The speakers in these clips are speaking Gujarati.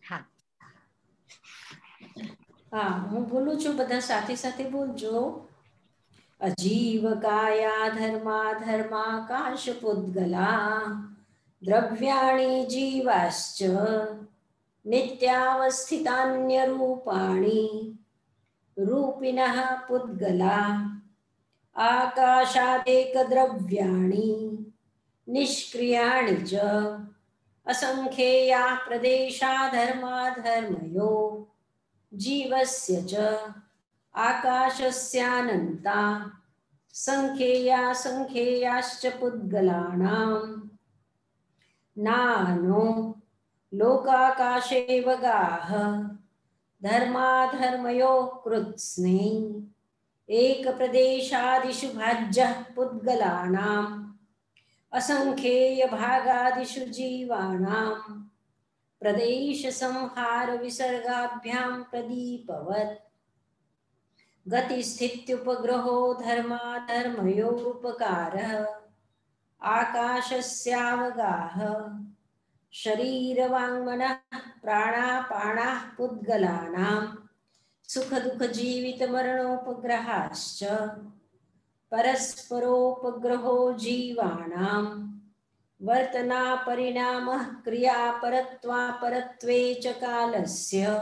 હા હા, હું બોલું છું, બધા સાથે સાથે બોલજો. અજીવકાયા ધર્માધર્માકાશ પુદ્ગલા દ્રવ્યાણી જીવાશ્ચ નિત્યાવસ્થિતાન્યરૂપાણી રૂપિનઃ પુદ્ગલા આકાશાદેકદ્રવ્યાણી નિષ્ક્રિયાણિ ચ અસંખ્યેયા પ્રદેશા ધર્માધર્મયો જીવસ્ય ચ આકાશસ્યાનંતા સંખ્યેયા સંખ્યેયાશ્ચ પુદ્ગલાનામ નાનો લોકાકાશેવ ગાહ ધર્માધર્મયો કૃત્સ્નૈ એક પ્રદેશાદિષુ ભાજ્યઃ પુદ્ગલાનામ અસંખ્યેય ભાગાદિષુ જીવાનામ પ્રદેશ સંહાર વિસર્ગાભ્યામ પ્રદીપવત ગતિસ્થિત્યુપગ્રહો ધર્માધર્મયોરુપકારઃ આકાશસ્યાવગાહ શરીરવાङ्मनः પ્રાણાપાણાઃ પુદ્ગલાનામ સુખ દુઃખ જીવિત મરણોપગ્રહાશ્ચ પરસ્પરોપગ્રહો જીવાનામ વર્તના પરિણામઃ ક્રિયાપરત્વાપરત્વે ચ કાલસ્ય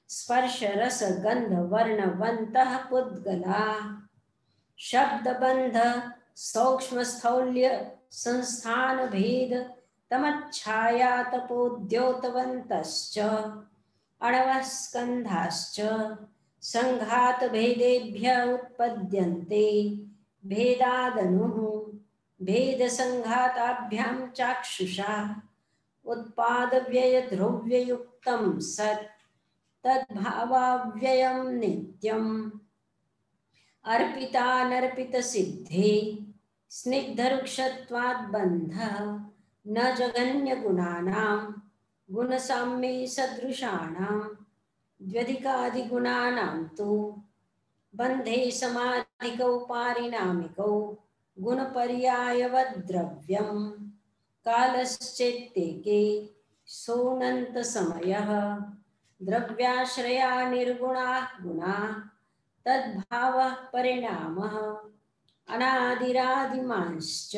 સ્પર્શ રસ ગંધ વર્ણવંતઃ પુદ્ગલા શબ્દબંધ સૌક્ષ્મ સ્થૌલ્ય સંસ્થાન ભેદ તમચ્છાયા તપોદ્યોતવંતશ્ચ અણવः સ્કંધાશ્ચ સંઘાત ભેદેભ્ય ઉત્પદ્યન્તે ભેદાદનુઃ ભેદ સંઘાતાભ્યામ ચાક્ષુષા ઉત્પાદ વ્યય દ્રવ્યયુક્તમ સત તદ્ભાવાવ્યયમ નિત્યમ અર્પિતાનર્પિત સિદ્ધે સ્નિગ્ધરુક્ષત્વાદ બંધ ન જગન્ય ગુણાનામ ગુણસામ્ये સદૃશાણામ દ્વ્યધિકાધિગુણાનામ તો બંધે સમાધિકૌ પારિણામિકૌ ગુણપર્યાયવદ દ્રવ્યમ કાલશ્ચેત્તેકે સોનંત સમયઃ દ્રવ્યાશ્રયા નિર્ગુણા ગુણા તદ્ભાવઃ પરિણામઃ અનાદિરાदिमांश्च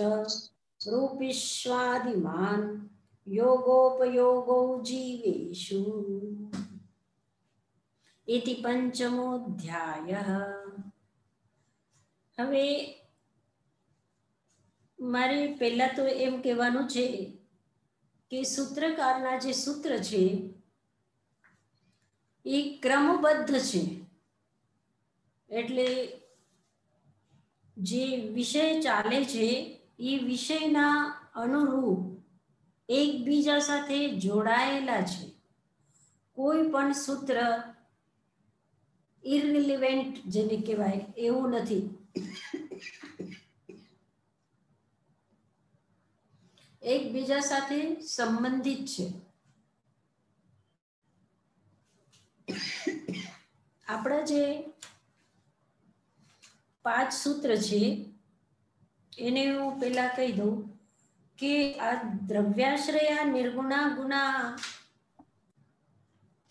રૂપિષ્વાदिमान् યોગોપયોગો જીવેષુ ઇતિ પંચમોધ્યાયઃ. હવે મારે પહેલા તો એમ કહેવાનું છે કે સૂત્રકારના જે સૂત્ર છે એ ક્રમબદ્ધ છે, એટલે જે વિષય ચાલે છે એ વિષયના અનુરૂપ એકબીજા સાથે જોડાયેલા છે. કોઈ પણ સૂત્ર ઇરરિલિવેન્ટ જેને કહેવાય એવું નથી. એકબીજા સાથે સંબંધિત છે. આપણા જે 5 સૂત્ર છે એને હું પહેલા કહી દઉં કે આ દ્રવ્યાશ્રયા નિર્ગુણા ગુણા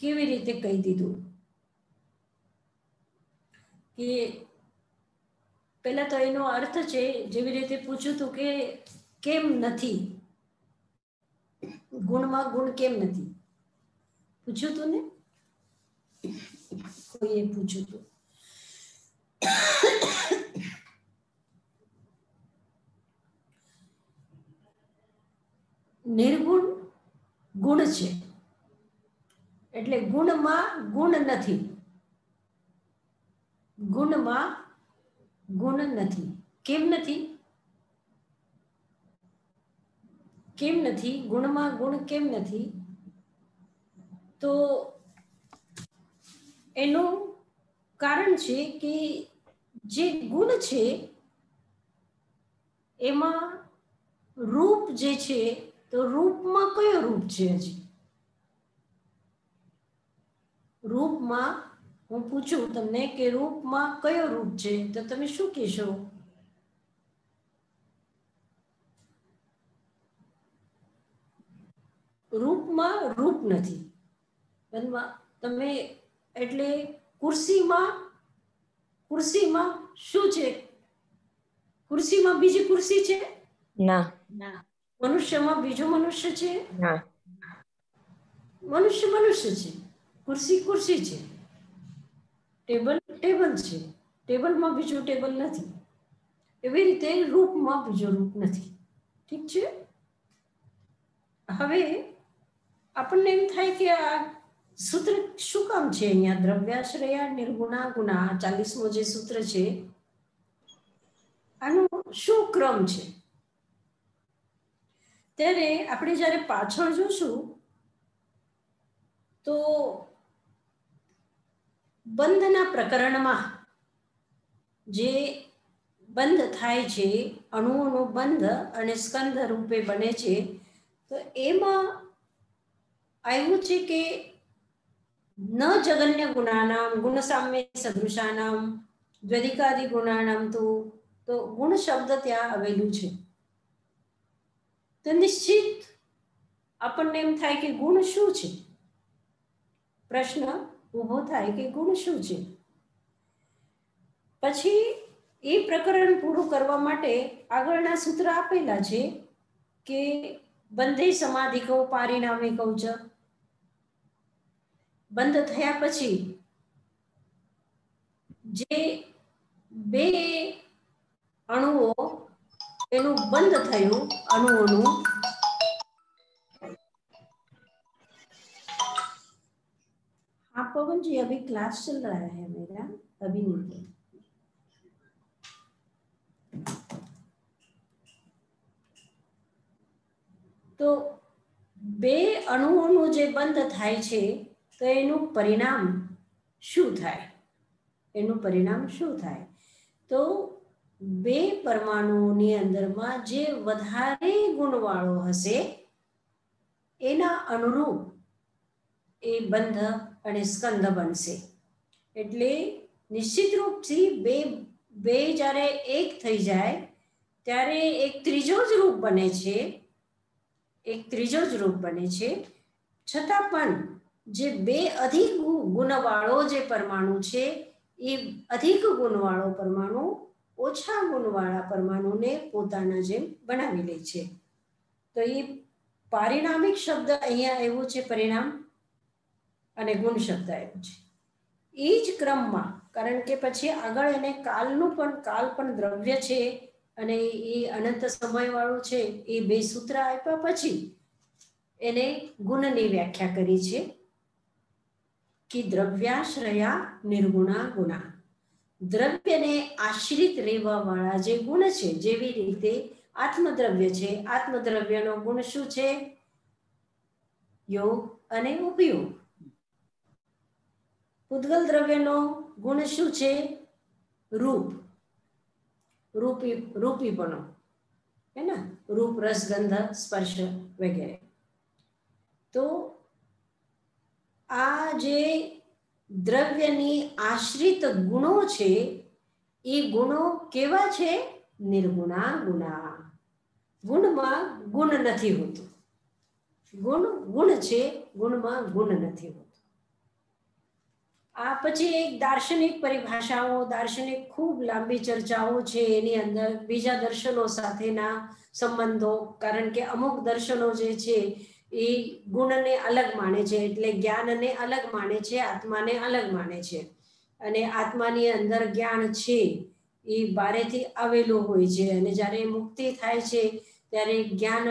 કેવી રીતે કહી દીધું કે પહેલા તો એનો અર્થ છે, જેવી રીતે પૂછ્યું હતું કે કેમ નથી, ગુણમાં ગુણ કેમ નથી પૂછ્યું હતું ને, કોઈએ પૂછ્યું હતું. નિર્ગુણ ગુણ છે એટલે ગુણમાં ગુણ નથી, ગુણમાં ગુણ નથી. કેમ નથી? કેમ નથી ગુણમાં ગુણ કેમ નથી? તો એનું કારણ છે કે જે ગુણ છે એમાં રૂપ જે છે, તો રૂપમાં કયો રૂપ છે? હજી રૂપમાં હું પૂછું તમને કે રૂપમાં કયો રૂપ છે, તો તમે શું કહેશો? રૂપમાં રૂપ નથી. બંધમાં તમે એટલે ખુરશીમાં શું છે? ખુરશીમાં બીજી ખુરશી છે? ના. મનુષ્યમાં બીજો મનુષ્ય છે? ના. મનુષ્ય છે, ખુરશી છે, ટેબલ છે, ટેબલમાં બીજું ટેબલ નથી. એવી રીતે રૂપમાં બીજો રૂપ નથી. ઠીક છે. હવે આપણને એમ થાય કે આ સૂત્ર શું કામ છે? અહીંયા દ્રવ્યાશ્રયા નિર્ગુણા ગુણા 40મો જે સૂત્ર છે આનો શું ક્રમ છે? ત્યારે આપણે જ્યારે પાછળ જોશું તો બંધના પ્રકરણમાં જે બંધ થાય છે, અણુઓનો બંધ અને સ્કંદ રૂપે બને છે, તો એમાં આવ્યું છે કે ન જગન્ય ગુણાનામ ગુણ સામ્ય સદૃશાનામ દ્વૈધિકાદિ ગુણાનામ તો ગુણ શબ્દ ત્યાં આવેલું છે. તો નિશ્ચિત આપણને એમ થાય કે ગુણ શું છે? પ્રશ્ન ઊભો થાય કે ગુણ શું છે? પછી એ પ્રકરણ પૂરું કરવા માટે આગળના સૂત્ર આપેલા છે કે બંધે સમાધિકો પારિણામિકો ચ, બંધ થયા પછી જે બે અણુઓ એનું બંધ થયું અણુઓનું, हाँ पवन जी अभी क्लास चल रहा है मेरा, अभी नहीं। તો બે અણુઓનું જે બંધ થાય છે તો એનું પરિણામ શું થાય? એનું પરિણામ શું થાય? તો બે પરમાણુઓની અંદરમાં જે વધારે ગુણવાળો હશે એના અનુરૂપ એ બંધ અને સ્કંદ બનશે. એટલે નિશ્ચિત રૂપથી બે જ્યારે એક થઈ જાય ત્યારે એક ત્રીજો જ રૂપ બને છે, છતાં પણ જે બે અધિક ગુણવાળો જે પરમાણુ છે એ અધિક ગુણવાળો પરમાણુ ઓછા ગુણવાળા પરમાણુને પોતાના જેમ બનાવી લે છે. તો એ પારિણામિક શબ્દ અહીંયા આવ્યો છે, પરિણામ, અને ગુણ શબ્દ આવ્યો છે. એ જ ક્રમમાં, કારણ કે પછી આગળ એને કાલ પણ દ્રવ્ય છે અને એ અનંત સમય વાળું છે, એ બે સૂત્ર આપ્યા પછી એને ગુણની વ્યાખ્યા કરી છે કે દ્રવ્યાશ્રયા નિર્ગુણા ગુણા, દ્રવ્યને આશ્રિત રહેવા વાળા જે ગુણ છે, જેવી રીતે આત્મદ્રવ્ય છે, આત્મદ્રવ્યનો ગુણ શું છે? યોગ અને ઉપયોગ. પૂતગલ દ્રવ્યનો ગુણ શું છે? રૂપીપણો, હે ને, રૂપ, રસ, ગંધ, સ્પર્શ વગેરે. તો આ જે દ્રવ્યની આશ્રિત ગુણો છે એ ગુણો કેવા છે? નિર્ગુણા ગુણા. ગુણમાં ગુણ નથી હોતું. ગુણ છે, ગુણમાં ગુણ નથી હોતું. આ પછી એક દાર્શનિક પરિભાષાઓ, દાર્શનિક ખૂબ લાંબી ચર્ચાઓ છે એની અંદર, બીજા દર્શનો સાથેના સંબંધો, કારણ કે અમુક દર્શનો જે છે એ ગુણને અલગ માને છે, એટલે જ્ઞાનને અલગ માને છે, આત્માને અલગ માને છે. અને આત્માની અંદર જ્ઞાન છે એ બારેથી આવેલું હોય છે, અને જ્યારે મુક્તિ થાય છે ત્યારે જ્ઞાન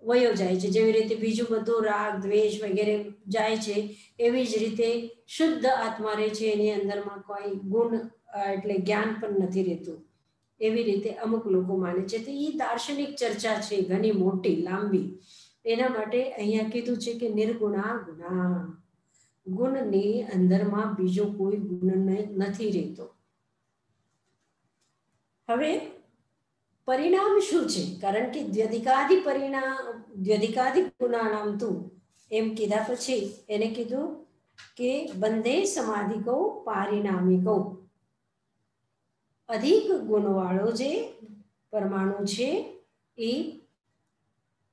વયો જાય છે. જેવી રીતે બીજું બધું રાગ, દ્વેષ વગેરે જાય છે, એવી જ રીતે શુદ્ધ આત્મા રહે છે, એની અંદરમાં કોઈ ગુણ એટલે જ્ઞાન પણ નથી રહેતું. એવી રીતે અમુક લોકો માને છે. તો એ દાર્શનિક ચર્ચા છે, ઘણી મોટી લાંબી. એના માટે અહીંયા કીધું છે કે નિર્ગુણા ગુણા, ગુણની અંદરમાં બીજો કોઈ ગુણ નથી રહેતો. હવે પરિણામ શું છે? કારણ કે દ્વ્યધિકાદિ ગુણાનામ તું એમ કીધા પછી એને કીધું કે બંધે સમાધિકો પારિણામિકો, અધિક ગુણવાળો જે પરમાણુ છે એ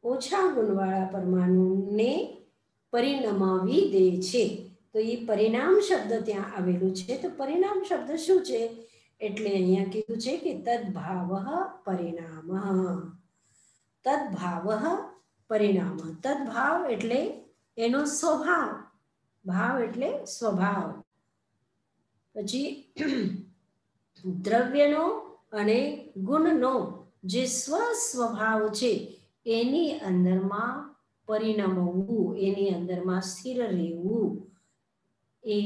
ઓછા ગુણવાળા પરમાણુને પરિણમાવી દે છે. તો એ પરિણામ શબ્દ ત્યાં આવેલું છે. તો પરિણામ શબ્દ શું છે? એટલે અહીંયા કીધું છે કે તદ્ભાવ પરિણામ. તદ્ભાવ પરિણામ. તદ્ભાવ એટલે એનો સ્વભાવ, ભાવ એટલે સ્વભાવ. પછી દ્રવ્યનો અને ગુણનો જે સ્વભાવ છે એની અંદરમાં પરિણમવું, એની અંદરમાં સ્થિર રહેવું, એ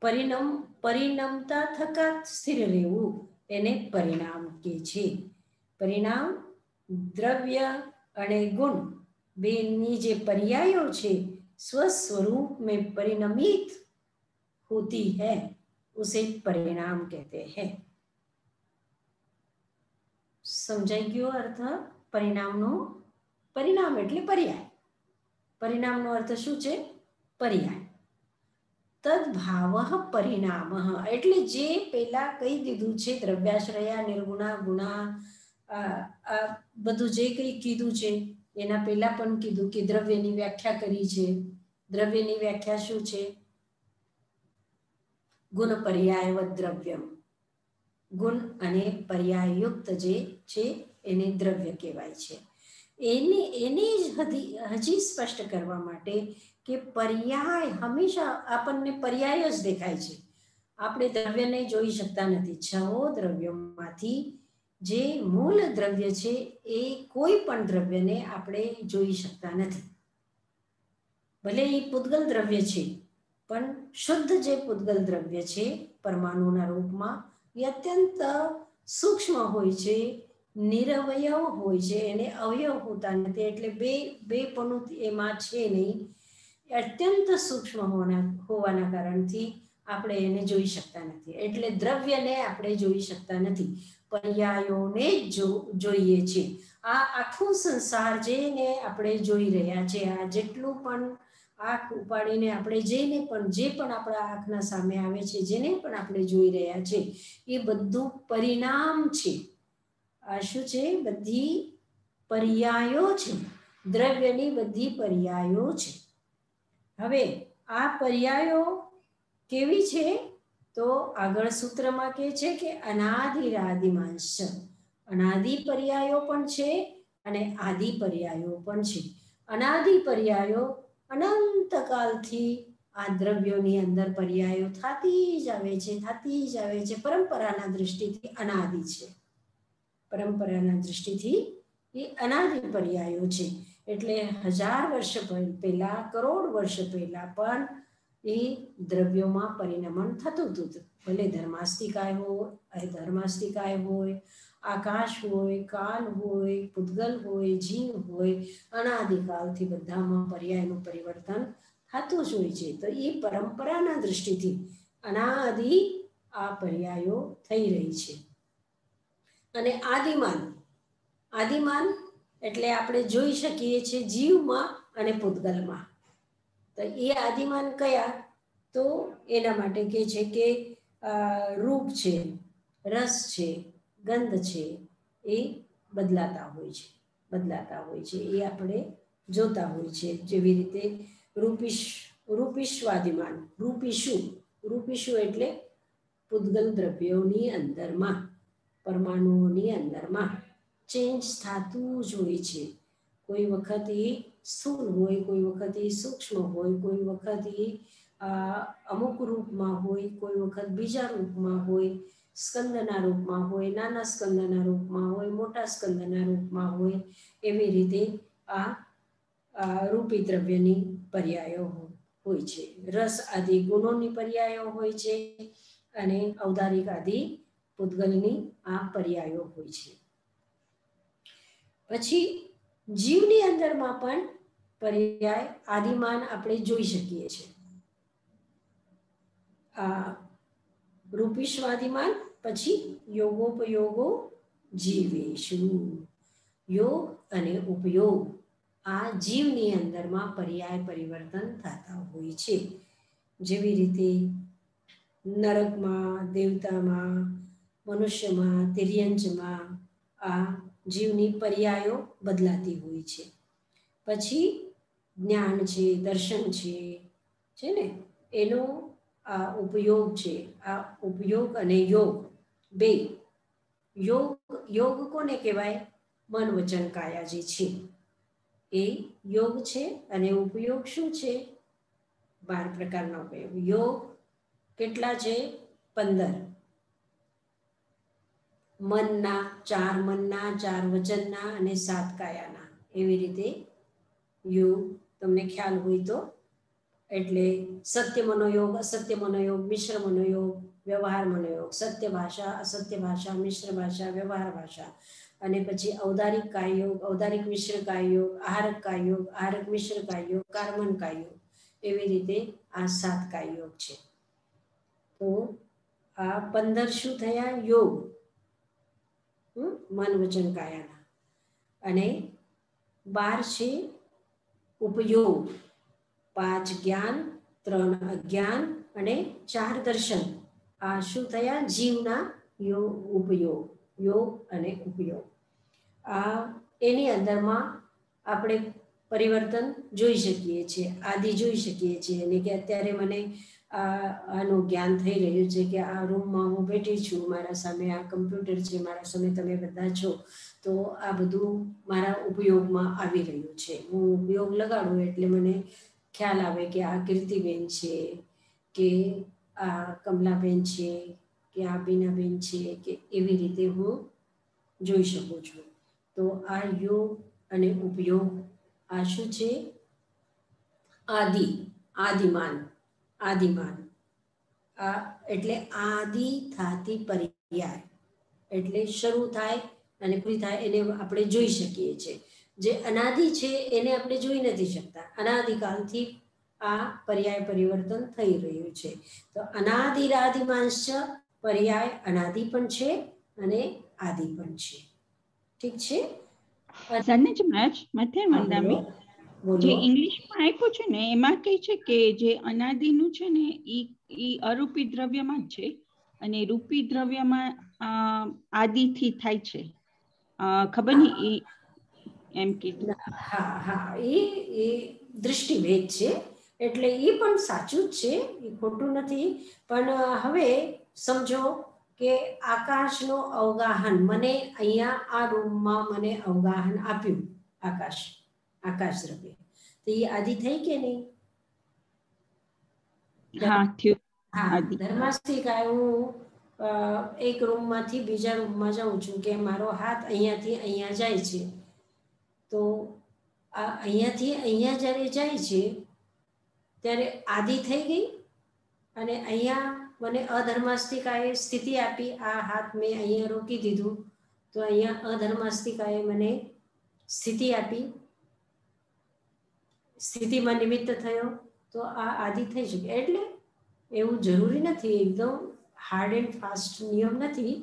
પરિણમતા થતા સ્થિર રહેવું એને પરિણામ કહે છે. પરિણામ દ્રવ્ય અને ગુણ બેની જે पर्यायों છે स्वस्वरूप में परिणमित होती है, उसे परिणाम कहते हैं. સમજાઈ ગયો અર્થ પરિણામનો? પરિણામ એટલે પર્યાય. પરિણામનો અર્થ શું છે? પર્યાય. તદ્ભાવ પરિણામ એટલે જે પેલા કહી દીધું છે દ્રવ્યાશ્રયા નિર્ગુણા ગુણા, આ બધું જે કંઈ કીધું છે એના પહેલા પણ કીધું કે દ્રવ્યની વ્યાખ્યા કરી છે. દ્રવ્યની વ્યાખ્યા શું છે? ગુણ પર્યાયવત દ્રવ્યમ. ગુણ અને પર્યાયયુક્ત જે છે એને દ્રવ્ય કહેવાય છે. એને હજી સ્પષ્ટ કરવા માટે કે પર્યાય હંમેશા આપણને પર્યાય જ દેખાય છે. આપણે દ્રવ્યને જોઈ શકતા નથી. 6 દ્રવ્યોમાંથી જે મૂળ દ્રવ્ય છે એ કોઈ પણ દ્રવ્યને આપણે જોઈ શકતા નથી. ભલે એ પૂતગલ દ્રવ્ય છે પણ શુદ્ધ જે પૂતગલ દ્રવ્ય છે પરમાણુના રૂપમાં એ અત્યંત સૂક્ષ્મ હોય છે, નિરવયવ હોય છે, એને અવયવ હોતા નથી. એટલે બે પણ એમાં છે નહીં. અત્યંત સૂક્ષ્મ હોવાના કારણથી આપણે એને જોઈ શકતા નથી. એટલે દ્રવ્યને આપણે જોઈ શકતા નથી, પર્યાયોને જ જોઈએ છે. આ આખું સંસાર જેને આપણે જોઈ રહ્યા છે, આ જેટલું પણ આંખ ઉપાડીને આપણે જે પણ આપણા આંખના સામે આવે છે, જેને પણ આપણે જોઈ રહ્યા છે એ બધું પરિણામ છે. આ શું છે? બધી પર્યાયો છે. દ્રવ્યની બધી પર્યાયો છે. હવે આ પર્યાયો કેવી છે? તો આગળ સૂત્રમાં કહે છે કે અનાદિરાદિમાંશ. અનાદિ પર્યાયો પણ છે અને આદિ પર્યાયો પણ છે. અનાદિ પર્યાયો અનંતકાલથી આ દ્રવ્યોની અંદર પર્યાયો થતી જ આવે છે. પરંપરાના દૃષ્ટિથી અનાદિ છે. પરંપરાના દૃષ્ટિથી એ અનાદિ પર્યાયો છે. એટલે 1000 વર્ષ પહેલા, કરોડ વર્ષ પહેલા પણ એ દ્રવ્યોમાં પરિણમન થતું હતું. ભલે ધર્માસ્તિકાય હોય, અધર્માસ્તિકાય હોય, આકાશ હોય, કાલ હોય, પૂતગલ હોય, જીવ હોય, અનાદિકાલથી બધામાં પર્યાયનું પરિવર્તન થતું જ હોય છે. તો એ પરંપરાના દૃષ્ટિથી અનાદિ આ પર્યાયો થઈ રહી છે. અને આદિમાન એટલે આપણે જોઈ શકીએ છીએ જીવમાં અને પૂતગલમાં. તો એ આદિમાન કયા? તો એના માટે કહે છે કે રૂપ છે, રસ છે, ગંધ છે, એ બદલાતા હોય છે. એ આપણે જોતા હોય છે. જેવી રીતે રૂપિશ્વાદિમાન. રૂપિશુ એટલે પૂતગલ દ્રવ્યોની અંદરમાં, પરમાણુઓની અંદરમાં ચેન્જ થતું જ હોય છે. કોઈ વખત એ સ્થૂળ હોય, કોઈ વખત એ સૂક્ષ્મ હોય, કોઈ વખત એ અમુક રૂપમાં હોય, કોઈ વખત બીજા રૂપમાં હોય, સ્કંદના રૂપમાં હોય, નાના સ્કંદના રૂપમાં હોય, મોટા સ્કંદના રૂપમાં હોય. એવી રીતે આ રૂપી દ્રવ્યની પર્યાયો હોય છે. રસ આદિ ગુણોની પર્યાયો હોય છે અને ઔદારિક આદિ પૂતગલની આ પર્યાયો હોય છે. પછી જીવની અંદરમાં પણ પર્યાય આદિમાન આપણે જોઈ શકીએ છીએ. આ રૂપિશ્વાદિમાન, પછી યોગોપયોગો જીવેશુ. યોગ અને ઉપયોગ આ જીવની અંદરમાં પર્યાય પરિવર્તન થતા હોય છે. જેવી રીતે નરકમાં, દેવતામાં, મનુષ્યમાં, તિર્યંચમાં આ જીવની પર્યાયો બદલાતી હોય છે. પછી જ્ઞાન છે, દર્શન છે ને, એનો આ ઉપયોગ છે. આ ઉપયોગ અને યોગ બે. યોગ કોને કહેવાય? મન વચન કાયા જે છે એ યોગ છે. અને ઉપયોગ શું છે? 12 પ્રકારનો ઉપયોગ. યોગ કેટલા છે? 15. મનના 4, મનના 4, વચનના અને 7 કાયાના. એવી રીતે યોગ તમને ખ્યાલ હોય તો. એટલે સત્ય મનોયોગ, અસત્ય મનોયોગ, મિશ્ર મનોયોગ, વ્યવહાર મનોયોગ, સત્ય ભાષા, અસત્ય ભાષા, મિશ્ર ભાષા, વ્યવહાર ભાષા. અને પછી ઔદારિક કાયયોગ, ઔદારિક મિશ્ર કાયયોગ, આહારક કાયયોગ, આહારક મિશ્ર કાયયોગ, કાર્બન કાયયોગ. એવી રીતે આ 7 કાયયોગ છે. તો આ 15 શું થયા? યોગ, મન વચન કાયાના. અને 12 છે ઉપયોગ. 5 જ્ઞાન, 3 અજ્ઞાન અને 4 દર્શન. આ શું થયા? જીવના ઉપયોગ, યોગ અને ઉપયોગ. આ એની અંદરમાં આપણે પરિવર્તન જોઈ શકીએ છીએ, આદિ જોઈ શકીએ છીએ. અને કે અત્યારે મને આનું જ્ઞાન થઈ રહ્યું છે કે આ રૂમમાં હું બેઠી છું, મારા સામે આ કમ્પ્યુટર છે, મારા સામે તમે બધા છો. તો આ બધું મારા ઉપયોગમાં આવી રહ્યું છે. હું ઉપયોગ લગાડું એટલે મને ખ્યાલ આવે કે આ કીર્તિબેન છે, કે આ કમલાબેન છે, કે આ બીનાબેન છે, કે એવી રીતે હું જોઈ શકું છું. તો આ યોગ અને ઉપયોગ આ શું છે? આદિમાન. આ એટલે આદિ થાતી પર્યાય, એટલે શરૂ થાય અને પૂરી થાય એને આપણે જોઈ શકીએ છીએ. જે અનાદિ છે એને આપણે જોઈ નથી શકતા. અનાદિકાલથી આ પર્યાય પરિવર્તન થઈ રહ્યું છે. તો અનાદિરાદિમાંશ પર્યાય અનાદિ પણ છે અને આદિ પણ છે. ઠીક છે? જે ઇંગ્લિશમાં આપ્યું છે ને એમાં કહે છે કે જે અનાદિનું છે ને ઈ અરૂપી દ્રવ્યમાં જ છે અને રૂપી દ્રવ્યમાં આદિથી થાય છે. ખબર નહીં એમ કીધું. હા, એ દૃષ્ટિભેદ છે. એટલે એ પણ સાચું જ છે, એ ખોટું નથી. પણ હવે સમજો કે આકાશનો અવગાહન, મને અહીંયા આ રૂમમાં મને અવગાહન આપ્યું આકાશ દ્રવ્ય, તો એ આદિ થઈ કે નહીં? ધર્માસ્તિકાય હું એક રૂમમાંથી બીજા રૂમમાં જાઉં છું, કે મારો હાથ અહીંયાથી અહીંયા જાય છે. તો આ અહીંયાથી અહીંયા જ્યારે જાય છે ત્યારે આદિ થઈ ગઈ. અને અહીંયા મને અધર્માસ્તિકાએ સ્થિતિ આપી, આ હાથ મેં અહીંયા રોકી દીધું, તો અહીંયા અધર્માસ્તિકાએ મને સ્થિતિ આપી, સ્થિતિમાં નિમિત્ત થયો, તો આ આદિ થઈ શકે. એટલે એવું જરૂરી નથી, એકદમ હાર્ડ એન્ડ ફાસ્ટ નિયમ નથી.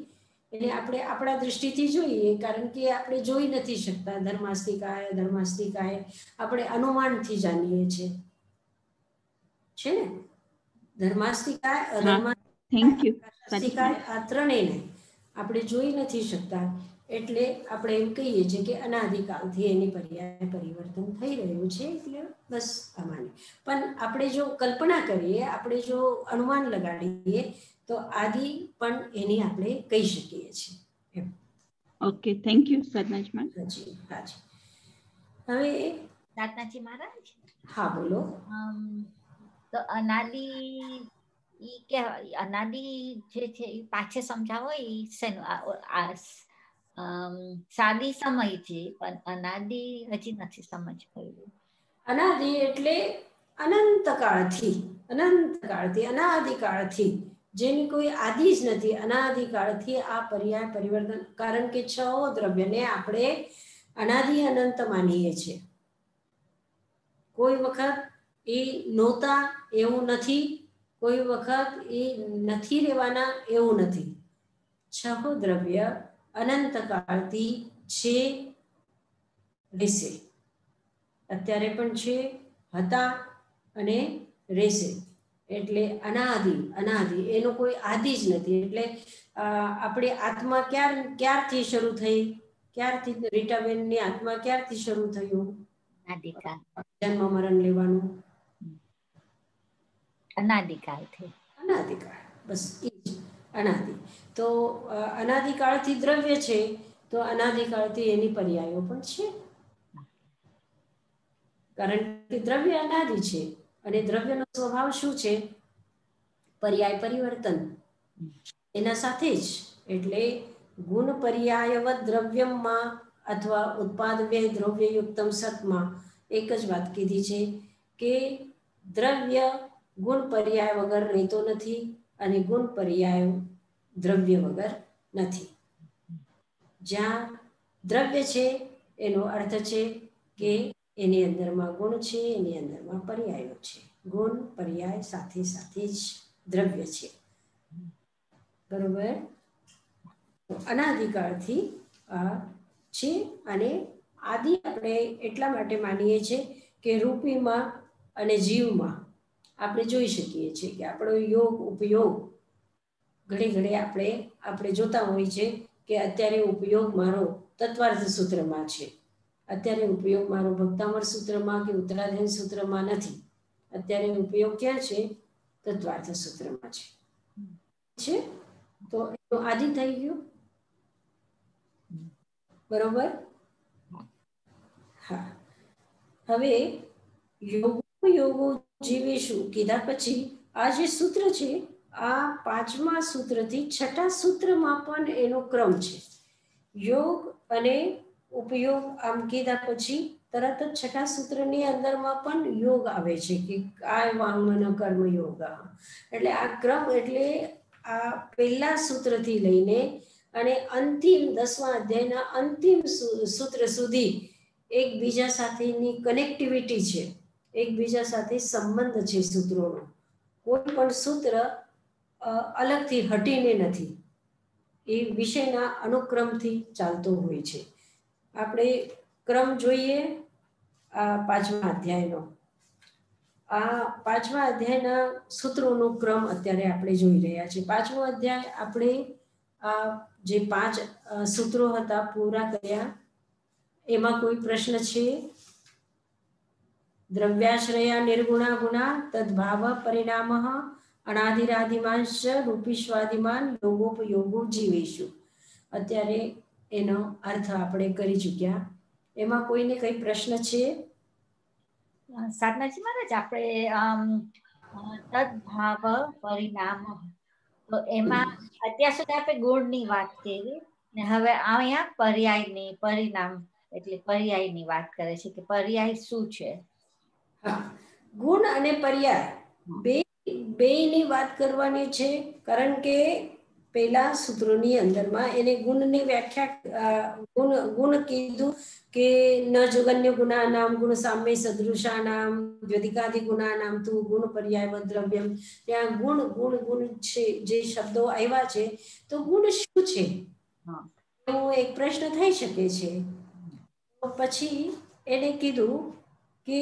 એટલે આપણે આપણા દૃષ્ટિથી જોઈએ, કારણ કે આપણે જોઈ નથી શકતા. ધર્માસ્તિકાય આપણે અનુમાનથી જાણીએ છીએ, છે ને? ધર્માસ્તિકાય, અધર્માસ્તિકાય આ ત્રણેયને આપણે જોઈ નથી શકતા. એટલે આપણે એમ કહીએ છીએ કે અનાદિકાલથી એની પર્યાય પરિવર્તન થઈ રહ્યું છે. એટલે બસ અમાને પણ આપણે જો કલ્પના કરીએ, આપણે જો અનુમાન લગાડીએ, તો આદિ પણ એની આપણે કહી શકીએ છીએ. ઓકે, થેન્ક યુ સદનાજમાં. હાજી. હવે દાતાજી મહારાજ, હા બોલો. તો અનાદિ જે છે એ પાછે સમજાવો. એ સાદી સમય છે, પણ અનાદિ હજી નથી સમજ પડ્યું. અનાદિ એટલે અનંતકાળથી, અનાદિકાળથી, જેની કોઈ આદિ જ નથી. અનાદિકાળથી આ પર્યાય પરિવર્તન, કારણ કે 6 દ્રવ્યને આપણે અનાદિ અનંત માનીએ છીએ. કોઈ વખત એ નહોતા એવું નથી, કોઈ વખત એ નથી રહેવાના એવું નથી. 6 દ્રવ્ય અનંતકાળથી છે, રહેશે. અત્યારે પણ છે, હતા અને રહેશે. એટલે અનાદિ એનો કોઈ આદિ જ નથી. એટલે આપણે આત્મા ક્યારથી શરૂ થઈ? ક્યારથી રીટાબેનની આત્મા ક્યારથી શરૂ થયું? જન્મ મરણ લેવાનું અનાદિકાળથી. અનાદિકાળ, બસ એ જ અનાદિ. તો અનાદિકાળથી દ્રવ્ય છે, તો અનાદિકાળથી એની પર્યાયો પણ છે, કારણ કે દ્રવ્ય અનાદિ છે અને દ્રવ્યનો સ્વભાવ શું છે? પર્યાય પરિવર્તન. એના સાથે જ એટલે ગુણ પર્યાયવત દ્રવ્યમાં અથવા ઉત્પાદ વ્યય દ્રવ્યયુક્તમ સતમાં એક જ વાત કીધી છે કે દ્રવ્ય ગુણ પર્યાય વગર રહેતો નથી અને ગુણ પર્યાય દ્રવ્ય વગર નથી. જ્યાં દ્રવ્ય છે એનો અર્થ છે કે એની અંદરમાં ગુણ છે, એની અંદરમાં પર્યાયો છે. ગુણ પર્યાય સાથે સાથે જ દ્રવ્ય છે, બરોબર. અનાદિકાળથી આ છે અને આદિ આપણે એટલા માટે માનીએ છીએ કે રૂપીમાં અને જીવમાં આપણે જોઈ શકીએ છીએ કે આપણો યોગ ઉપયોગ ઘડી ઘડી આપણે જોતા હોય છે કે અત્યારે ઉપયોગ મારો તત્વાર્થ સૂત્રમાં છે, અત્યારે ઉપયોગ મારો ભક્તામર સૂત્રમાં કે ઉત્તરાધ્યયન સૂત્રમાં નથી, અત્યારે ઉપયોગ ક્યાં છે? તત્વાર્થ સૂત્રમાં છે. તો એનો આદિ થઈ ગયું, બરોબર. હા, હવે યોગો જીવીશું કીધા પછી આ જે સૂત્ર છે, આ 5મા સૂત્રથી 6ઠા સૂત્રમાં પણ એનો ક્રમ છે. યોગ અને ઉપયોગ આમ કીધા પછી તરત જ 6ઠા સૂત્રની અંદરમાં પણ યોગ આવે છે કે કાય વાંગમન કર્મ યોગ. એટલે આ ક્રમ એટલે આ પહેલા સૂત્રથી લઈને અને અંતિમ 10મા અધ્યાયના અંતિમ સૂત્ર સુધી એકબીજા સાથેની કનેક્ટિવિટી છે, એકબીજા સાથે સંબંધ છે સૂત્રોનો. કોઈ પણ સૂત્ર અલગથી હટીને નથી, એ વિષયના અનુક્રમથી ચાલતો હોય છે. આપણે ક્રમ જોઈએ આ 5મા અધ્યાયનો. આ 5મા અધ્યાયના સૂત્રોનો ક્રમ અત્યારે આપણે જોઈ રહ્યા છીએ. 5મો અધ્યાય આપણે આ જે 5 સૂત્રો હતા પૂરા કર્યા. એમાં કોઈ પ્રશ્ન છે? દ્રવ્યાશ્રયા નિર્ગુણા ગુણા તદ્ભાવ પરિણામ અનાદિરાદિમાંશ રૂપીશ્વાદિમાન યોગોપયોગો જીવેશુ. અત્યારે એનો અર્થ આપણે કરી ચૂક્યા. એમાં કોઈને કઈ પ્રશ્ન છે? સાધનાજી મહારાજ, આપણે તદભાવ પરિણામ, તો એમાં અત્યાર સુધી આપણે ગુણની વાત કરી ને હવે અહીંયા પર્યાયની પરિણામ એટલે પર્યાયની વાત કરે છે કે પર્યાય શું છે? હા, ગુણ અને પર્યાય બેની વાત કરવાની છે, કારણ કે પહેલા સૂત્રોની અંદરમાં એને ગુણની વ્યાખ્યા ગુણ કીધું કે ન જગન્ય ગુણા નામ ગુણ સામ્ય સદૃશા નામ દ્વ્યધિકાદિ ગુણા નામ તું ગુણ પર્યાય દ્રવ્યમ. ત્યાં ગુણ ગુણ ગુણ છે જે શબ્દો આવ્યા છે, તો ગુણ શું છે એવો એક પ્રશ્ન થઈ શકે છે. તો પછી એને કીધું કે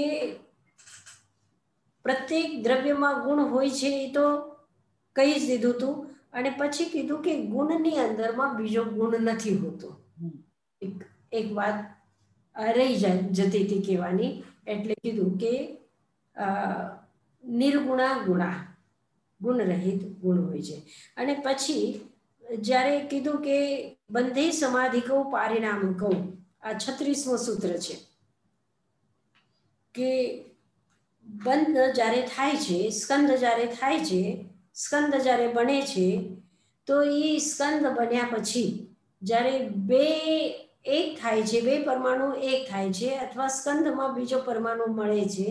પ્રત્યેક દ્રવ્યમાં ગુણ હોય છે, એ તો કહી જ દીધું તું. અને પછી કીધું કે ગુણની અંદરમાં બીજો ગુણ નથી હોતો. એક વાત રહી જતી હતી કહેવાની, એટલે કીધું કે નિર્ગુણા ગુણા ગુણ રહિત ગુણ હોય છે. અને પછી જ્યારે કીધું કે બંધે સમાધિ કહું પરિણામ કહું, આ 36મો સૂત્ર છે કે બંધ જ્યારે થાય છે, સ્કંદ જ્યારે થાય છે, સ્કંદ જ્યારે બને છે, તો એ સ્કંદ બન્યા પછી જ્યારે બે એક થાય છે, બે પરમાણુ એક થાય છે અથવા સ્કંદમાં બીજો પરમાણુ મળે છે,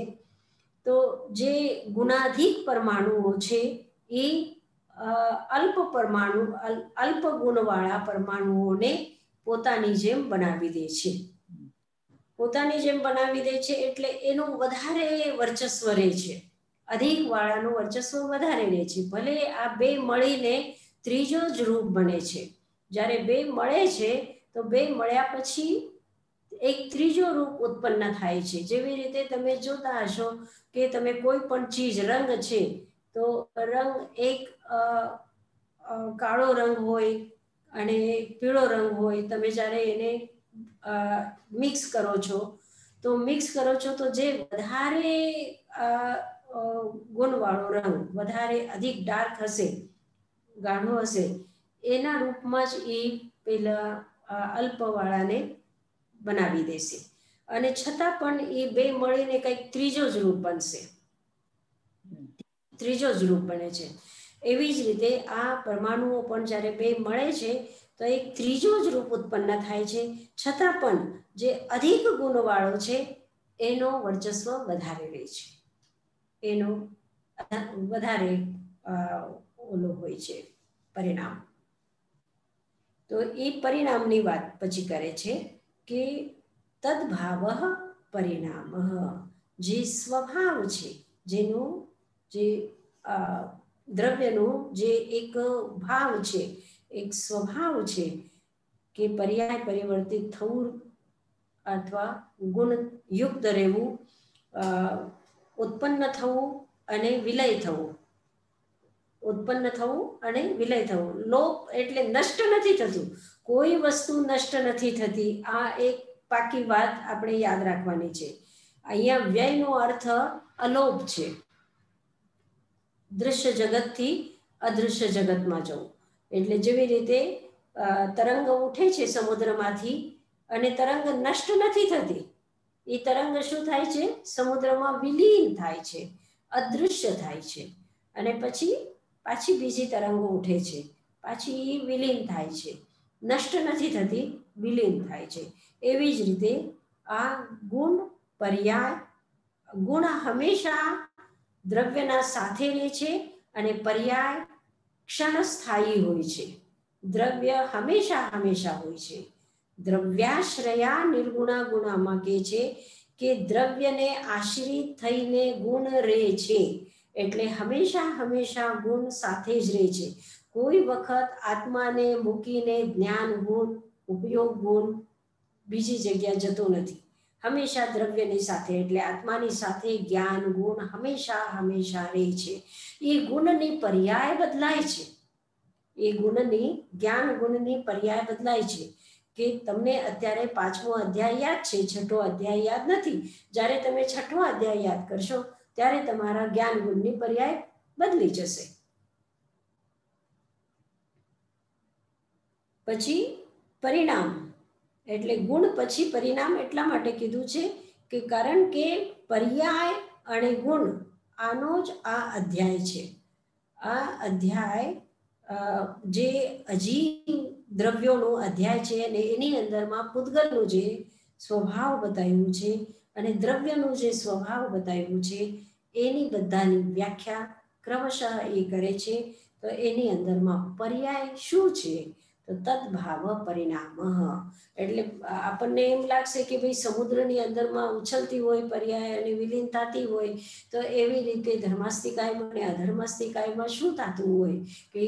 તો જે ગુણાધિક પરમાણુઓ છે એ અલ્પ પરમાણુ અલ્પ ગુણવાળા પરમાણુઓને પોતાની જેમ બનાવી દે છે. પોતાની જેમ બનાવી દે છે એટલે એનું વધારે વર્ચસ્વ રહે છે, અધિક વાળાનું વર્ચસ્વ વધારે રહે છે. ભલે આ બે મળીને ત્રીજો જ રૂપ બને છે. જ્યારે બે મળે છે તો બે મળ્યા પછી એક ત્રીજો રૂપ ઉત્પન્ન થાય છે. જેવી રીતે તમે જોતા હશો કે તમે કોઈ પણ ચીજ રંગ છે, તો રંગ એક કાળો રંગ હોય અને પીળો રંગ હોય, તમે જ્યારે એને મિક્સ કરો છો તો મિક્સ કરો છો તો જે વધારે ગુણવાળો રંગ, વધારે અધિક ડાર્ક હશે, ગાઢો હશે, એના રૂપમાં જ એ પેલા અલ્પવાળાને બનાવી દેશે. અને છતાં પણ એ બે મળીને કંઈક ત્રીજો જ રૂપ બનશે, ત્રીજો જ રૂપ બને છે. એવી જ રીતે આ પરમાણુઓ પણ જ્યારે બે મળે છે તો એક ત્રીજો જ રૂપ ઉત્પન્ન થાય છે. છતાં પણ જે અધિક ગુણવાળો છે એનો વર્ચસ્વ વધારે રહે છે, એનો વધારે ઓલો હોય છે પરિણામ. તો એ પરિણામની વાત પછી કરે છે કે તદભાવ પરિણામ, જે સ્વભાવ છે, જેનું જે દ્રવ્યનું જે એક ભાવ છે, એક સ્વભાવ છે કે પર્યાય પરિવર્તિત થવું અથવા ગુણયુક્ત રહેવું, ઉત્પન્ન થવું અને વિલય થવું, ઉત્પન્ન થવું અને વિલય થવું. લોપ એટલે નષ્ટ નથી થતું, કોઈ વસ્તુ નષ્ટ નથી થતી. આ એક પાકી વાત આપણે યાદ રાખવાની છે. અહીંયા વ્યયનો અર્થ અલોપ છે, દૃશ્ય જગતથી અદૃશ્ય જગતમાં જવું. એટલે જેવી રીતે તરંગ ઉઠે છે સમુદ્રમાંથી અને તરંગ નષ્ટ નથી થતી, એ તરંગ શું થાય છે? સમુદ્રમાં વિલીન થાય છે, અદૃશ્ય થાય છે, અને પછી પાછી બીજી તરંગો ઉઠે છે, પાછી એ વિલીન થાય છે, નષ્ટ નથી થતી, વિલીન થાય છે. એવી જ રીતે આ ગુણ પર્યાય, ગુણ હંમેશા દ્રવ્યના સાથે રહે છે અને પર્યાય ક્ષણસ્થાયી હોય છે. દ્રવ્ય હંમેશા હંમેશા હોય છે. દ્રવ્યાશ્રયા નિર્ગુણા ગુણામાં કહે છે કે દ્રવ્યને આશ્રિત થઈને ગુણ રહે છે, એટલે હંમેશા હંમેશા ગુણ સાથે જ રહે છે. કોઈ વખત આત્માને મૂકીને જ્ઞાન ગુણ, ઉપયોગ ગુણ બીજી જગ્યા જતો નથી, હંમેશા દ્રવ્યની સાથે, એટલે આત્માની સાથે જ્ઞાન ગુણ હંમેશા હંમેશા રહે છે. એ ગુણની પર્યાય બદલાય છે, એ ગુણની જ્ઞાન ગુણની પર્યાય બદલાય છે. કે તમને અત્યારે 5મો અધ્યાય યાદ છે, 6ઠો અધ્યાય યાદ નથી. જ્યારે તમે 6ઠો અધ્યાય યાદ કરશો ત્યારે તમારા જ્ઞાન ગુણની પર્યાય બદલી જશે. પછી પરિણામ, એટલે ગુણ પછી પરિણામ એટલા માટે કીધું છે કે કારણ કે પર્યાય અને ગુણ આનો જ આ અધ્યાય છે. આ અધ્યાય જે અજીવ દ્રવ્યોનો અધ્યાય છે અને એની અંદરમાં પૂતગલનું જે સ્વભાવ બતાવ્યું છે અને દ્રવ્યનું જે સ્વભાવ બતાવ્યું છે એની બધાની વ્યાખ્યા ક્રમશઃ એ કરે છે. તો એની અંદરમાં પર્યાય શું છે? તો તદભાવ પરિણામ. એટલે આપણને એમ લાગશે કે ભાઈ સમુદ્રની અંદરમાં ઉછળતી હોય પર્યાય અને વિલીન થતી હોય, તો એવી રીતે ધર્માસ્તિકાયમાં અને અધર્માસ્તિકાયમાં શું થતું હોય કે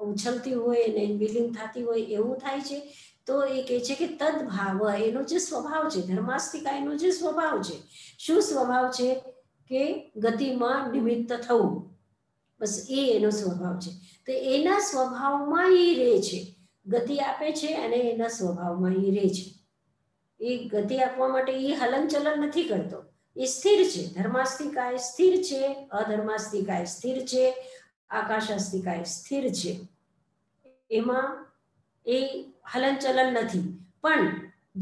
ઉછળતી હોય અને વિલીન થતી હોય એવું થાય છે. તો એ કહે છે કે તદભાવ, એનો જે સ્વભાવ છે, ધર્માસ્તિકાયનો જે સ્વભાવ છે, શું સ્વભાવ છે? કે ગતિમાં નિમિત્ત થવું, બસ એ એનો સ્વભાવ છે. તો એના સ્વભાવમાં એ રહે છે, ગતિ આપે છે અને એના સ્વભાવમાં એ રહે છે. એ ગતિ આપવા માટે એ હલનચલન નથી કરતો, એ સ્થિર છે. ધર્માસ્તિકાય સ્થિર છે, અધર્માસ્તિકાય સ્થિર છે, આકાશાસ્તિકાય સ્થિર છે. એમાં એ હલનચલન નથી. પણ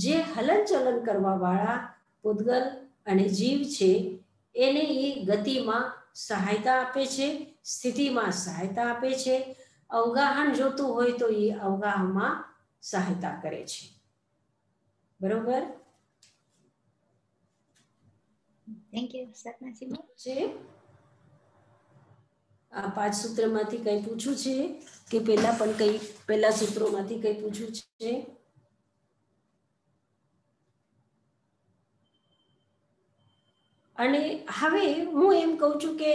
જે હલનચલન કરવા વાળા પૂતગલ અને જીવ છે એને એ ગતિમાં સહાયતા આપે છે, સ્થિતિમાં સહાયતા આપે છે, અવગાહન જોતું હોય તો એ અવગાહમાં સહાયતા કરે છે. બરોબર? થેન્ક યુ સપનાજી. છે આ 5 સૂત્રમાંથી કઈ પૂછવું છે કે પહેલા પણ કઈ પહેલા સૂત્રોમાંથી કઈ પૂછવું છે? અને હવે હું એમ કહું છું કે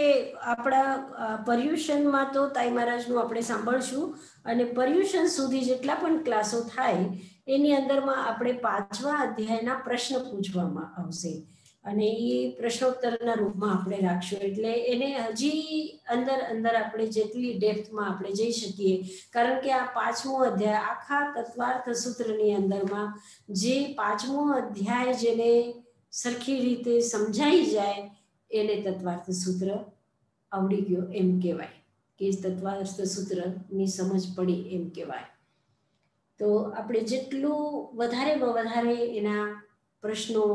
આપણા પર્યુષણમાં તો તાઈ મહારાજનું આપણે સાંભળશું, અને પર્યુષણ સુધી જેટલા પણ ક્લાસો થાય એની અંદરમાં આપણે 5મા અધ્યાયના પ્રશ્ન પૂછવામાં આવશે અને એ પ્રશ્નોત્તરના રૂપમાં આપણે રાખશું. એટલે એને હજી અંદર અંદર આપણે જેટલી ડેપ્થમાં આપણે જઈ શકીએ, કારણ કે આ 5મો અધ્યાય આખા તત્વાર્થ સૂત્રની અંદરમાં જે 5મો અધ્યાય જેને સરખી રીતે સમજાઈ જાય એને તત્વાર્થ સૂત્ર આવડી ગયો એમ કહેવાય, કે તત્વાર્થ સૂત્રની સમજ પડી એમ કહેવાય. તો આપણે જેટલું વધારેમાં વધારે એના પ્રશ્નો,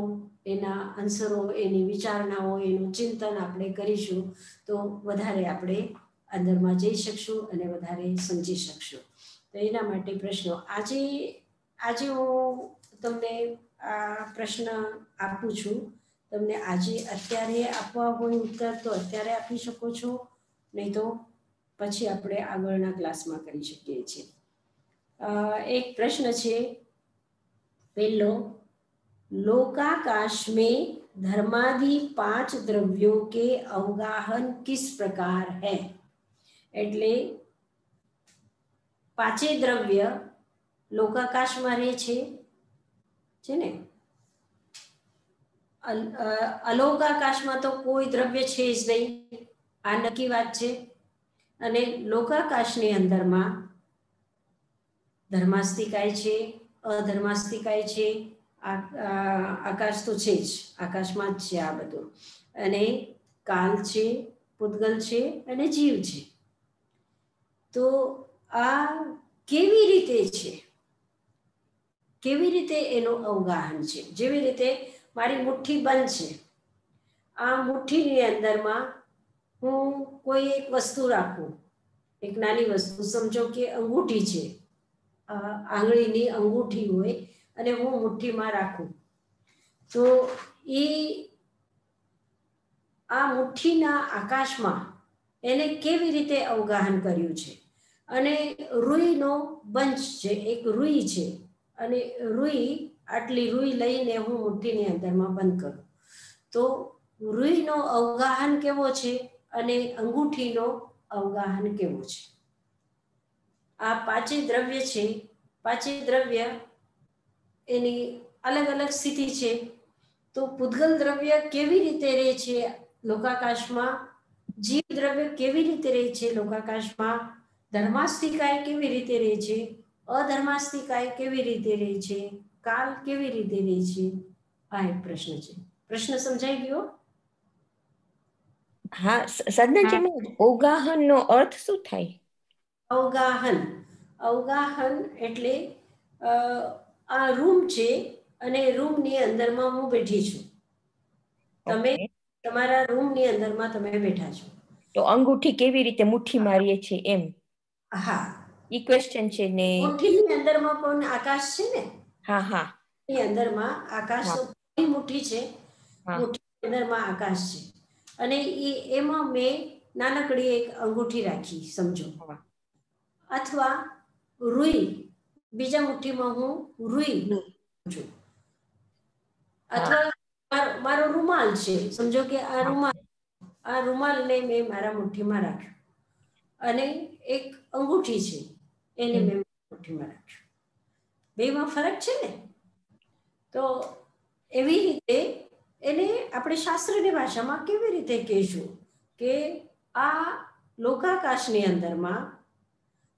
એના આન્સરો, એની વિચારણાઓ, એનું ચિંતન આપણે કરીશું તો વધારે આપણે અંદરમાં જઈ શકશું અને વધારે સમજી શકશું. તો એના માટે પ્રશ્નો આજે હું તમને આ પ્રશ્ન આપું છું. તમને આજે અત્યારે આપવા હોય ઉત્તર તો અત્યારે આપી શકો છો, નહીં તો પછી આપણે આગળના ક્લાસમાં કરી શકીએ છીએ. એક પ્રશ્ન છે પહેલો, लोकाकाश में धर्मादि 5 द्रव्यों के अवगाहन किस प्रकार है? એટલે 5 દ્રવ્ય લોકાકાશમાં રહે છે ને. અલોકાકાશમાં તો કોઈ દ્રવ્ય છે જ નહીં, આ નક્કી વાત છે. અને લોકાકાશની અંદરમાં ધર્માસ્તિકાય છે, અધર્માસ્તિકાય છે, આકાશ તો છે જ, આકાશમાં જ છે આ બધું. અને કાલ છે, પૂતગલ છે અને જીવ છે. તો આ કેવી રીતે છે, કેવી રીતે એનું અવગાહન છે? જેવી રીતે મારી મુઠ્ઠી બંધ છે, આ મુઠ્ઠીની અંદરમાં હું કોઈ એક વસ્તુ રાખું, એક નાની વસ્તુ, સમજો કે અંગૂઠી છે, આંગળીની અંગૂઠી હોય અને હું મુઠ્ઠીમાં રાખું, તો એ આ મુઠ્ઠીના આકાશમાં એને કેવી રીતે અવગાહન કર્યું છે? અને રૂઈનો બંચ છે, એક રૂઈ છે, અને રૂઈ, આટલી રૂઈ લઈને હું મુઠ્ઠીની અંદરમાં બંધ કરું, તો રૂઈનો અવગાહન કેવો છે અને અંગૂઠીનો અવગાહન કેવો છે? આ 5 દ્રવ્ય છે, 5 દ્રવ્ય એની અલગ અલગ સ્થિતિ છે. તો પૂતગલ દ્રવ્ય કેવી રીતે રહે છે લોકાકાશમાં, જીવ દ્રવ્ય કેવી રીતે રહે છે લોકાકાશમાં, ધર્માસ્તિકાય કેવી રીતે રહે છે, અધર્માસ્તિકાય કેવી રીતે રહે છે, કાલ કેવી રીતે રહે છે? આ એક પ્રશ્ન છે. પ્રશ્ન સમજાઈ ગયો? હા સદનજી, અવગાહનનો અર્થ શું થાય? અવગાહન એટલે આ રૂમ છે અને રૂમની અંદરમાં હું બેઠી છું, તમે તમારા રૂમની અંદરમાં તમે બેઠા છો, તો અંગૂઠી કેવી રીતે મુઠ્ઠી મારીએ છે એમ? હા, ઈ ક્વેશ્ચન છે ને. મુઠ્ઠીની અંદરમાં પણ આકાશ છે ને. હા હા, ની અંદરમાં આકાશ તો મુઠ્ઠી છે, મુઠ્ઠીની અંદરમાં આકાશ છે, અને એમાં મેં નાનકડી એક અંગૂઠી રાખી સમજો, અથવા રૂઈ, બીજા મુઠ્ઠીમાં હું રૂઈ છું, અથવા મારો રૂમાલ છે, સમજો કે આ રૂમાલને મેં મારા મુઠ્ઠીમાં રાખ્યો, અને એક અંગૂઠી છે એને મેં મુઠ્ઠીમાં રાખ્યું. બેમાં ફરક છે ને. તો એવી રીતે એને આપણે શાસ્ત્રની ભાષામાં કેવી રીતે કહીશું કે આ લોકાકાશની અંદરમાં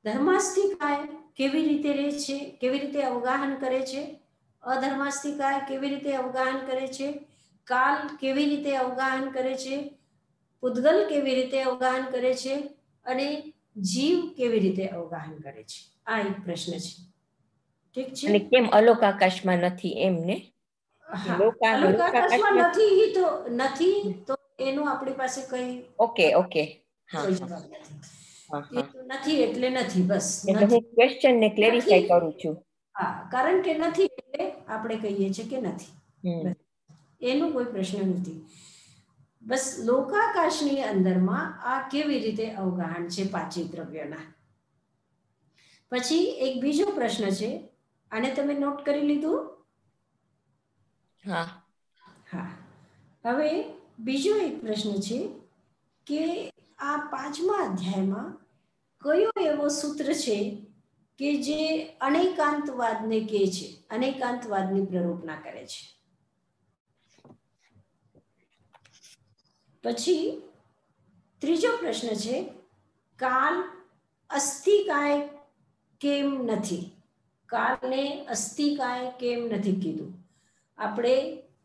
ધર્માસ્તિકાય કેવી રીતે રહે છે, કેવી રીતે અવગાહન કરે છે, અધર્માસ્તિકાય કેવી રીતે અવગાહન કરે છે, કાલ કેવી રીતે અવગાહન કરે છે, પૂતગલ કેવી રીતે અવગાહન કરે છે, અને જીવ કેવી રીતે અવગાહન કરે છે? આ એક પ્રશ્ન છે. ઠીક છે. અને કેમ અલોકાકાશમાં નથી એમ ને? અલોકાકાશમાં નથી તો એનું આપણી પાસે કઈ ઓકે નથી એટલે નથી, બસ. એટલે હું ક્વેશ્ચન ને ક્લેરિફાઈ કરું છું. હા, કારણ કે નથી એટલે આપણે કહીએ છીએ કે નથી, એનું કોઈ પ્રશ્ન નથી. બસ લોકાકાશની અંદરમાં આ કેવી રીતે અવગાહન છે 5 દ્રવ્યોના. પછી એક બીજો પ્રશ્ન છે, આને તમે નોટ કરી લીધું? હા. હવે બીજો એક પ્રશ્ન છે કે આ 5મા અધ્યાયમાં કયો એવો સૂત્ર છે કે જે અનેકાંતવાદને કહે છે, અનેકાંતવાદની પ્રરૂપના કરે છે? પછી ત્રીજો પ્રશ્ન છે, કાલ અસ્થિકાય કેમ નથી? કાલને અસ્થિકાય કેમ નથી કીધું? આપણે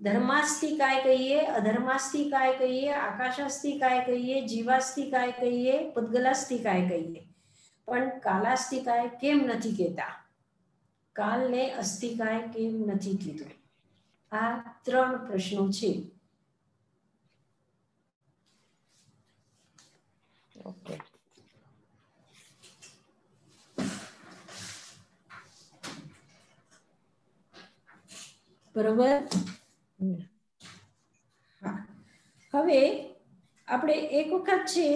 ધર્માસ્તી काय કહીએ, અધર્માસ્તી काय કહીએ, આકાશાસ્તી काय કહીએ, જીવાસ્તી काय કહીએ, પૂતગલાસ્તી काय કહીએ, પણ કાલાસ્તી काय કેમ નથી કહેતા? કાલને અસ્તિ काय કેમ નથી કીધું? આ 3 પ્રશ્નો છે. ઓકે. બરોબર. હા, હવે આપણે એક વખત છે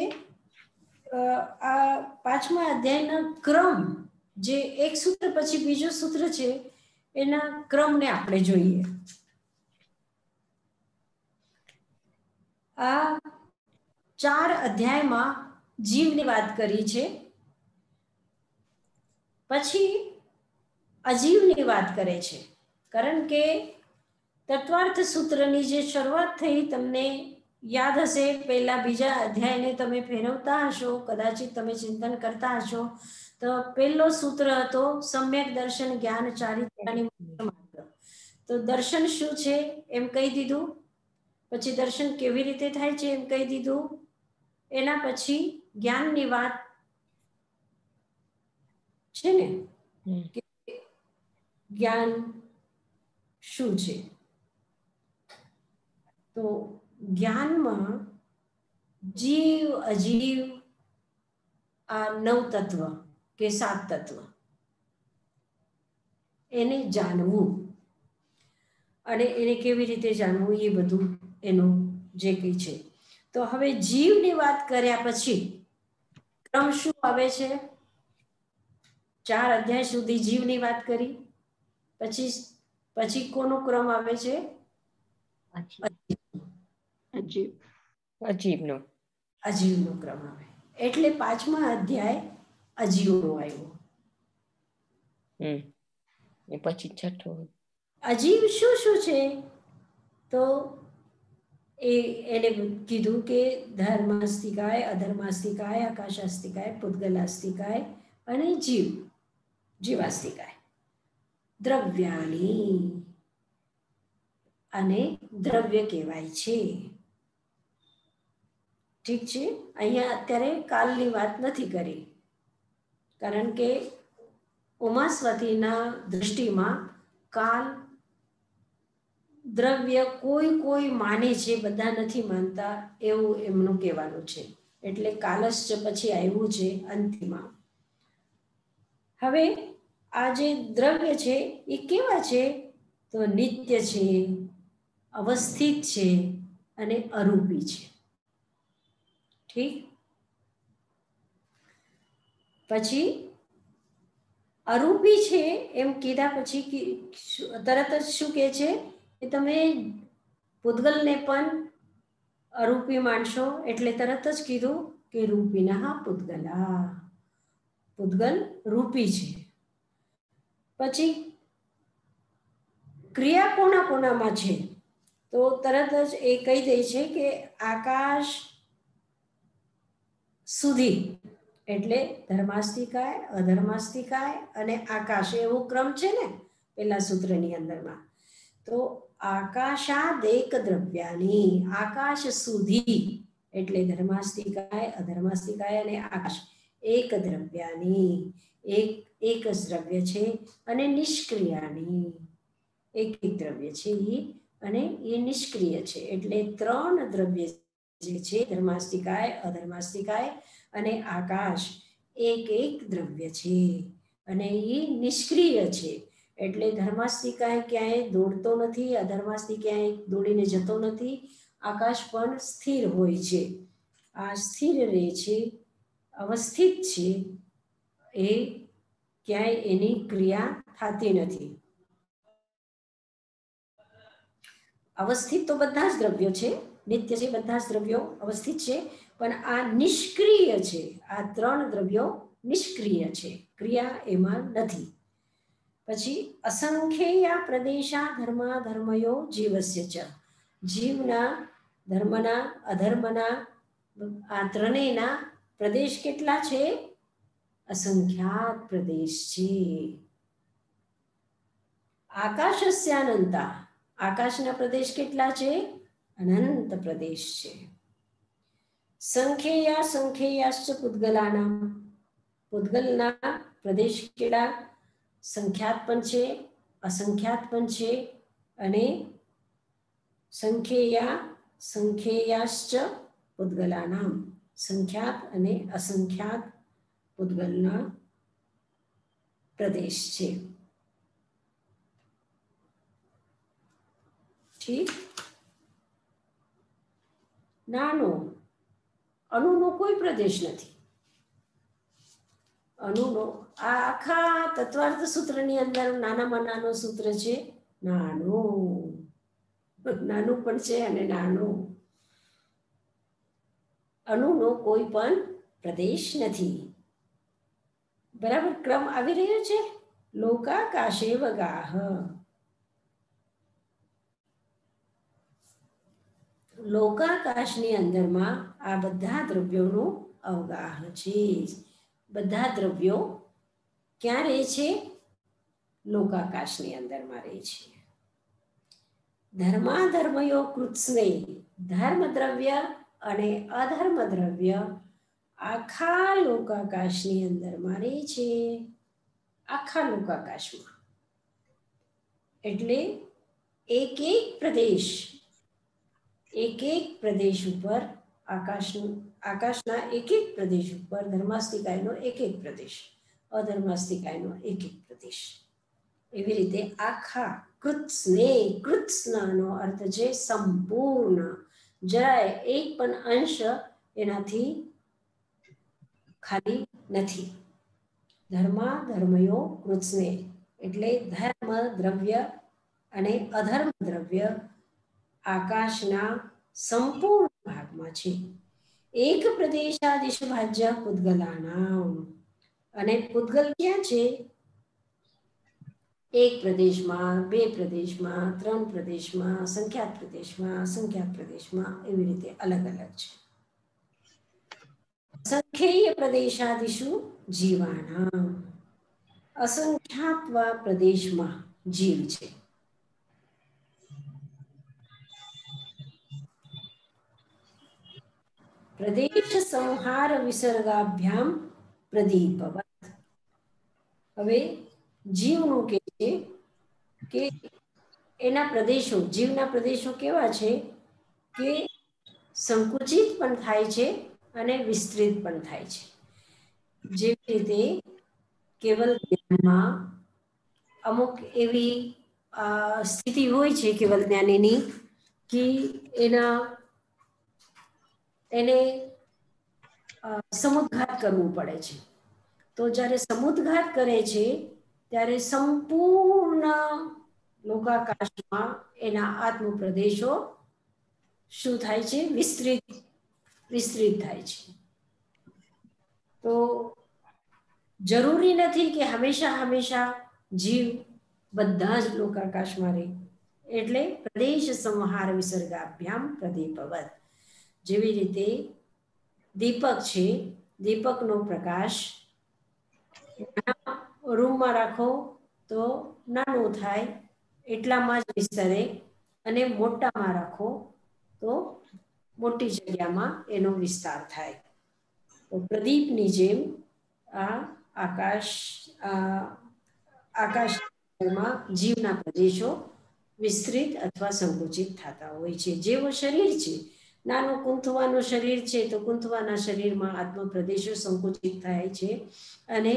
આ 5મા અધ્યાયના ક્રમ, જે એક સૂત્ર પછી બીજું સૂત્ર છે એના ક્રમને આપણે જોઈએ. આ 4 અધ્યાયમાં જીવની વાત કરી છે, પછી અજીવની વાત કરે છે. કારણ કે તત્વાર્થ સૂત્રની જે શરૂઆત થઈ તમને યાદ હશે, પહેલા બીજા અધ્યાયને તમે ફેરવતા હશો, કદાચિત તમે ચિંતન કરતા હશો, તો પહેલો સૂત્ર હતો સમ્યક દર્શન જ્ઞાન ચારિત્ર્યની માત્ર. તો દર્શન શું છે એમ કહી દીધું, પછી દર્શન કેવી રીતે થાય છે એમ કહી દીધું, એના પછી જ્ઞાનની વાત છે ને, કે જ્ઞાન શું છે. તો જ્ઞાનમાં જીવ અજીવ આ 9 તત્વ કે 7 તત્વ એને જાણવું, અને એને કેવી રીતે જાણવું એ બધું એનું જે કંઈ છે. તો હવે જીવની વાત કર્યા પછી ક્રમ શું આવે છે? 4 અધ્યાય સુધી જીવની વાત કરી, પછી કોનો ક્રમ આવે છે? અજીબનો. અજીવનો ક્રમ આવે. એટલે 5મા અધ્યાય અજીવનો આવ્યો. એ પછી 6થો અજીવ શું શું છે? તો એને કીધું કે ધર્માસ્તી काय, અધર્માસ્તી काय, આકાશાસ્તી काय, પૂતગલાસ્તી काय અને જીવાસ્તી काय. દ્રવ્યાની, અને દ્રવ્ય કહેવાય છે. ઠીક છે. અહીંયા અત્યારે કાલની વાત નથી કરી, કારણ કે ઉમાસ્વતીના દૃષ્ટિમાં કાલ દ્રવ્ય કોઈ માને છે, બધા નથી માનતા, એવું એમનું કહેવાનું છે. એટલે કાલશ્ચ પછી આવ્યું છે અંતિમાં. હવે આ જે દ્રવ્ય છે એ કેવા છે? તો નિત્ય છે, અવસ્થિત છે અને અરૂપી છે. ઠીક. પછી અરૂપી છે એમ કીધા પછી તરત જ શું કહે છે કે તમે પૂતગલને પણ અરૂપી માનશો, એટલે તરત જ કીધું કે રૂપિના પૂતગલા, પૂતગલ રૂપી છે. પછી ક્રિયા કોનામાં છે? તો તરત જ એ કહી દે છે કે આકાશ સુધી, એટલે ધર્માસ્તી काय, અધર્માસ્તી काय અને આકાશ, એવો ક્રમ છે ને પેલા સૂત્રની અંદરમાં. તો આકાશાદેક દ્રવ્યાની, આકાશ સુધી એટલે ધર્માસ્તી काय, અધર્માસ્તી काय અને આકાશ, એક દ્રવ્યાની, એક જ દ્રવ્ય છે, અને નિષ્ક્રિયાની, એક દ્રવ્ય છે અને એ નિષ્ક્રિય છે. એટલે 3 દ્રવ્ય જે છે, ધર્માસ્તી काय, અધર્માસ્તી काय અને આકાશ, એક દ્રવ્ય છે અને એ નિષ્ક્રિય છે. એટલે ધર્માસ્તી काय ક્યાંય દોડતો નથી, અધર્માસ્તી ક્યાંય દોડીને જતો નથી, આકાશ પણ સ્થિર હોય છે. આ સ્થિર રહે છે, અવસ્થિત છે, એ ક્યાંય એની ક્રિયા થતી નથી. અવસ્થિત તો બધા જ દ્રવ્યો છે, નિત્ય છે, બધા જ દ્રવ્યો અવસ્થિત છે, પણ આ નિષ્ક્રિય છે. આ 3 દ્રવ્યો નિષ્ક્રિય છે, ક્રિયા એમાં નથી. પછી અસંખ્યેય પ્રદેશા ધર્મા ધર્મયો જીવસ્ય ચ, જીવના, ધર્મના, અધર્મના આ ત્રણેયના પ્રદેશ કેટલા છે? અસંખ્યાત પ્રદેશ છે. આકાશસ્યાનંતા, આકાશના પ્રદેશ કેટલા છે? અનંત પ્રદેશ છે. સંખ્યેયા સંખ્યેયાશ્ચ પૂતગલાનામ, પૂતગલના પ્રદેશ કેટલા? સંખ્યાત પણ છે, અસંખ્યાત પણ છે. અને સંખ્યેયા સંખ્યેયાશ્ચ પૂતગલાનામ, સંખ્યાત અને અસંખ્યાત પૂતગલના પ્રદેશ છે. ઠીક. નાનો અણુનો કોઈ પ્રદેશ નથી. અણુનો આ આખા તત્વાર્થ સૂત્રની અંદર નાનામાં નાનો સૂત્ર છે નાનું. નાનું પણ છે અને નાનું. અણુનો કોઈ પણ પ્રદેશ નથી. બરાબર ક્રમ આવી રહ્યો છે. લોકાકાશે વગાહ. લોકાકાશની અંદરમાં આ બધા દ્રવ્યોનો અવગાહ છે. બધા દ્રવ્યો ક્યાં રહે છે? લોકાકાશની અંદરમાં રહે છે. ધર્માધર્મયો કૃત્સ્ને, ધર્મ દ્રવ્ય અને અધર્મ દ્રવ્ય આખા લોકાકાશની અંદરમાં રહે છે. આખા લોકાકાશમાં એટલે એક એક પ્રદેશ, એક એક પ્રદેશ ઉપર આકાશના એક એક પ્રદેશ ઉપર ધર્માસ્તિકાયનો એક એક પ્રદેશ, અધર્માસ્તિકાયનો એક એક પ્રદેશ. એવી રીતે આખા કૃત્સ્ને, કૃત્સ્નનો અર્થ છે સંપૂર્ણ. જરાય એક પણ અંશ એનાથી ખાલી નથી. ધર્માધર્મયો કૃત્સ્ને એટલે ધર્મ દ્રવ્ય અને અધર્મ દ્રવ્ય આકાશના સંપૂર્ણ ભાગમાં છે. એક પ્રદેશાદિશ ભાજ્ય પૂતગલાનામ. અને પૂતગલ ક્યાં છે? એક પ્રદેશમાં, બે પ્રદેશમાં, ત્રણ પ્રદેશમાં, સંખ્યાત પ્રદેશમાં, અસંખ્યાત પ્રદેશમાં, એવી રીતે અલગ અલગ છે. સંખ્યેય પ્રદેશાદિશુ જીવાનામ. અસંખ્યાત પ્રદેશમાં જીવ છે. પ્રદેશ સંહાર વિસર્ગાભ્યામ પ્રદીપવત. હવે જીવનું કે છે કે એના પ્રદેશો, જીવના પ્રદેશો કેવા છે કે સંકુચિત પણ થાય છે અને વિસ્તૃત પણ થાય છે. જેવી રીતે કેવલ જ્ઞાનમાં અમુક એવી સ્થિતિ હોય છે કેવલ જ્ઞાનીની કે એને સમુદ્ઘાત કરવું પડે છે. તો જ્યારે સમુદ્ઘાત કરે છે ત્યારે સંપૂર્ણ લોકાકાશમાં એના આત્મ પ્રદેશો શું થાય છે? વિસ્તૃત થાય છે. તો જરૂરી નથી કે હંમેશા જીવ બધા જ લોકાકાશમાં રહે. એટલે પ્રદેશ સંહાર વિસર્ગાભ્યામ પ્રદીપવત. જેવી રીતે દીપક છે, દીપકનો પ્રકાશ રૂમમાં રાખો તો નાનું થાય, એટલામાં જ વિસ્તરે, અને મોટામાં રાખો તો મોટી જગ્યામાં એનો વિસ્તાર થાય. તો પ્રદીપની જેમ આ આકાશમાં જીવના પ્રદેશો વિસ્તૃત અથવા સંકુચિત થતા હોય છે. જેવું શરીર છે, નાનું કુંથવાનું શરીર છે તો કુંથવાના શરીરમાં આત્મ પ્રદેશો સંકુચિત થાય છે. અને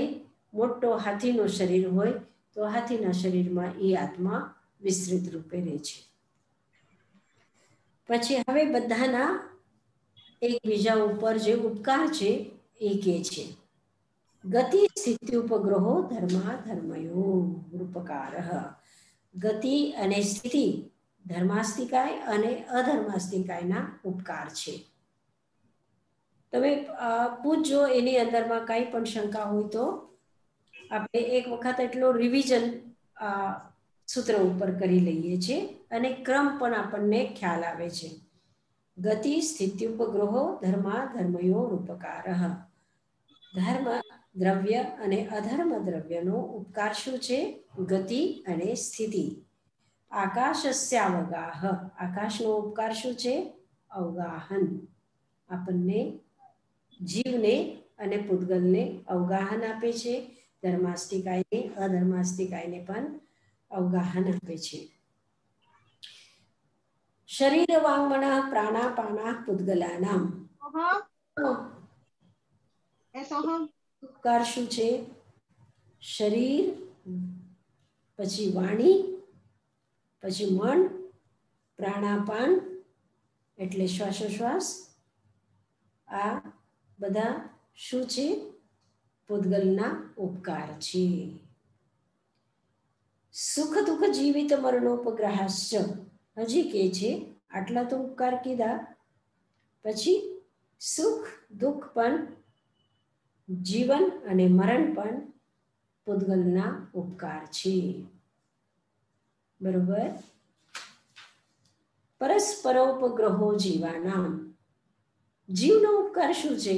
મોટો હાથીનો શરીર હોય તો હાથીના શરીરમાં એ આત્મા વિસ્તૃત રૂપે રહે છે. પછી હવે બધાના એકબીજા ઉપર જે ઉપકાર છે એ કે છે. ગતિ સ્થિતિ ઉપગ્રહો ધર્માધર્મયો રૂપકાર. ગતિ અને સ્થિતિ ધર્માસ્તિકાય અને અધર્માસ્તિકાયના ઉપકાર છે. તમે પૂછજો, એની અંદરમાં કઈ પણ શંકા હોય તો આપણે એક વખત એટલો રિવિઝન સૂત્ર ઉપર કરી લઈએ છીએ અને ક્રમ પણ આપણને ખ્યાલ આવે છે. ગતિ સ્થિતિ ઉપગ્રહો ધર્માધર્મયો રૂપકાર. ધર્મ દ્રવ્ય અને અધર્મ દ્રવ્યનો ઉપકાર શું છે? ગતિ અને સ્થિતિ. આકાશસ્યાવગાહ, આકાશનો ઉપકાર શું છે? અવગાહન. આપણને જીવને અને પૂતગલને અવગાહન આપે છે. ધર્માસ્તિકાયને અધર્માસ્તિકાયને પણ અવગાહન આપે છે. શરીર વાંગમના પ્રાણાપાના પૂતગલાનામ, ઉપકાર શું છે? શરીર, પછી વાણી, પછી મન, પ્રાણાપાન એટલે શ્વાસોશ્વાસ, આ બધા શું છે? પૂતગલના ઉપકાર છે. સુખ દુઃખ જીવિત મરણોપગ્રહાશ્ચ, હજી કે છે આટલા તો ઉપકાર કીધા, પછી સુખ દુઃખ પણ, જીવન અને મરણ પણ પૂતગલના ઉપકાર છે. બરોબર. પરસ્પરોપગ્રહો જીવાનામ, જીવનો ઉપકાર શું છે?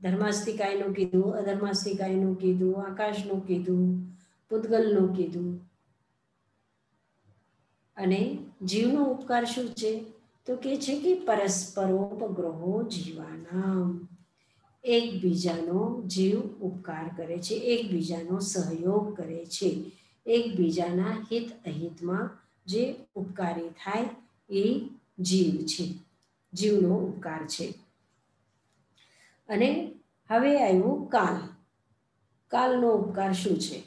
ધર્માસ્તિકાયનું કીધું, અધર્માસ્તિકાયનું કીધું, આકાશનું કીધું, પૂતગલનું કીધું. અને જીવનો ઉપકાર શું છે? તો કે છે કે પરસ્પરોપગ્રહો જીવાનામ, એકબીજાનો જીવ ઉપકાર કરે છે, એકબીજાનો સહયોગ કરે છે, એકબીજાના હિત અહિતમાં જે ઉપકારી થાય એ જીવ છે, જીવનો ઉપકાર છે. અને હવે આવ્યું કાલ. કાલનો ઉપકાર શું છે?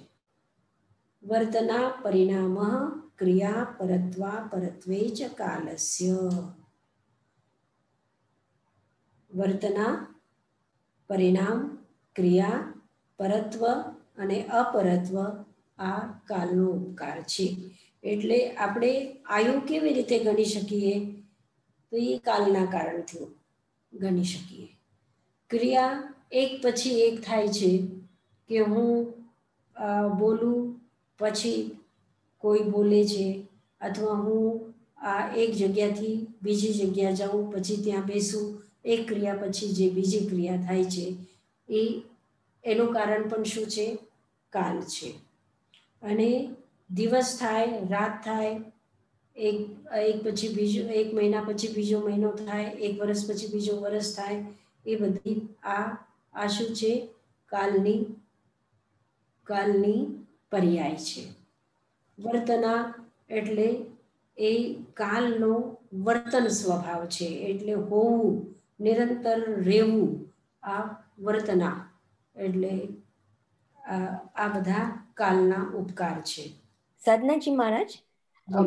વર્તના પરિણામ ક્રિયા પરત્વા પરત્વે ચ કાલસ્ય. વર્તના પરિણામ ક્રિયા પરત્વ અને અપરત્વ આ કાલનો ઉપકાર છે. એટલે આપણે આયુ કેવી રીતે ગણી શકીએ? તો એ કાલના કારણથી ગણી શકીએ. ક્રિયા એક પછી એક થાય છે કે હું બોલું પછી કોઈ બોલે છે, અથવા હું એક જગ્યાથી બીજી જગ્યા જાઉં પછી ત્યાં બેસું, એક ક્રિયા પછી જે બીજી ક્રિયા થાય છે એનું કારણ પણ શું છે? કાલ છે. અને દિવસ થાય, રાત થાય, એક પછી બીજો, એક મહિના પછી બીજો મહિનો થાય, એક વર્ષ પછી બીજો વર્ષ થાય, એ બધી આ શું છે? કાલની પર્યાય છે. વર્તના એટલે એ કાલનો વર્તન સ્વભાવ છે, એટલે હોવું, નિરંતર રહેવું, આ વર્તના એટલે આ બધા કાલના ઉપકાર છે. સાધનાજી મહારાજ,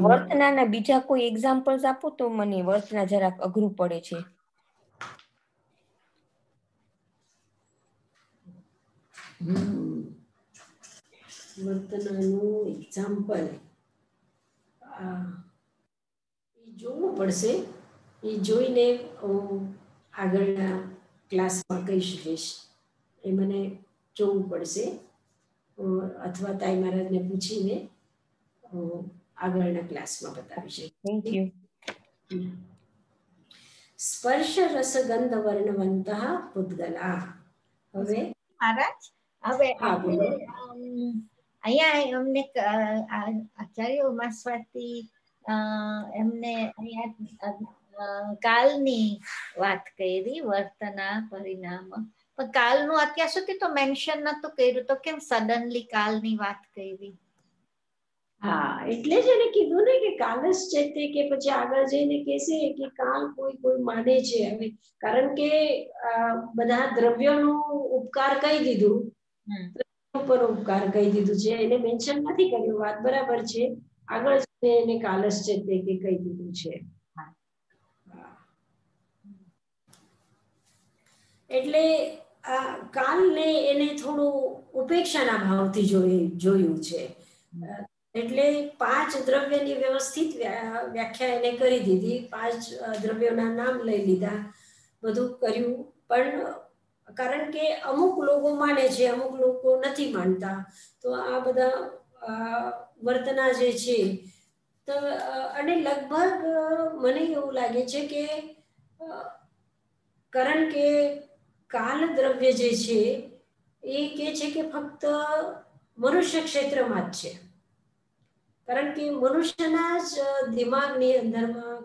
વર્તનાના બીજા કોઈ એક્ઝામ્પલ્સ આપો તો મને વર્તના જરાક અઘરું પડે છે. વર્તનાનું એક્ઝામ્પલ જોવું પડશે, એ જોઈને આગળના ક્લાસમાં કહી શકીશ. એ મને જોવું પડશે, અથવા તાઈ મહારાજને પૂછીને આગળના ક્લાસમાં બતાવી શકીશ. Thank you. સ્પર્શ રસ ગંધ વર્ણવંત પૂતગલા. હવે હવે અહીંયા અમને આચાર્ય ઉમાસ્વાતી એમને અહીંયા કાલની વાત કરી, વર્તના પરિણામ. પણ કાલનું અત્યાર સુધી તો મેન્શન નતું કર્યું, તો કેમ સડનલી કાલની વાત કરી? હા, એટલે જ એને કીધું ને કે કાલસ ચૈતે, કે પછી આગળ જઈને કહેશે કે કાલ કોઈ માને છે. હવે કારણ કે બધા દ્રવ્યોનો ઉપકાર કહી દીધું, ઉપર ઉપકાર કહી દીધું છે, એને મેન્શન નથી કર્યું. વાત બરાબર છે. આગળ જઈને એને કાલસ ચૈતે કે કહી દીધું છે. એટલે આ કાલને એને થોડું ઉપેક્ષાના ભાવથી જોયું છે. એટલે 5 દ્રવ્યની વ્યવસ્થિત વ્યાખ્યા એને કરી દીધી, 5 દ્રવ્યોના નામ લઈ લીધા, બધું કર્યું. પણ કારણ કે અમુક લોકો માને છે, અમુક લોકો નથી માનતા, તો આ બધા વર્તના જે છે તો અને લગભગ મને એવું લાગે છે કે કારણ કે કાલ દ્રવ્ય જે છે એ કે છે કે ફક્ત મનુષ્ય ક્ષેત્રમાં જ છે. કારણ કે મનુષ્યના જ દિમાગની અંદરમાં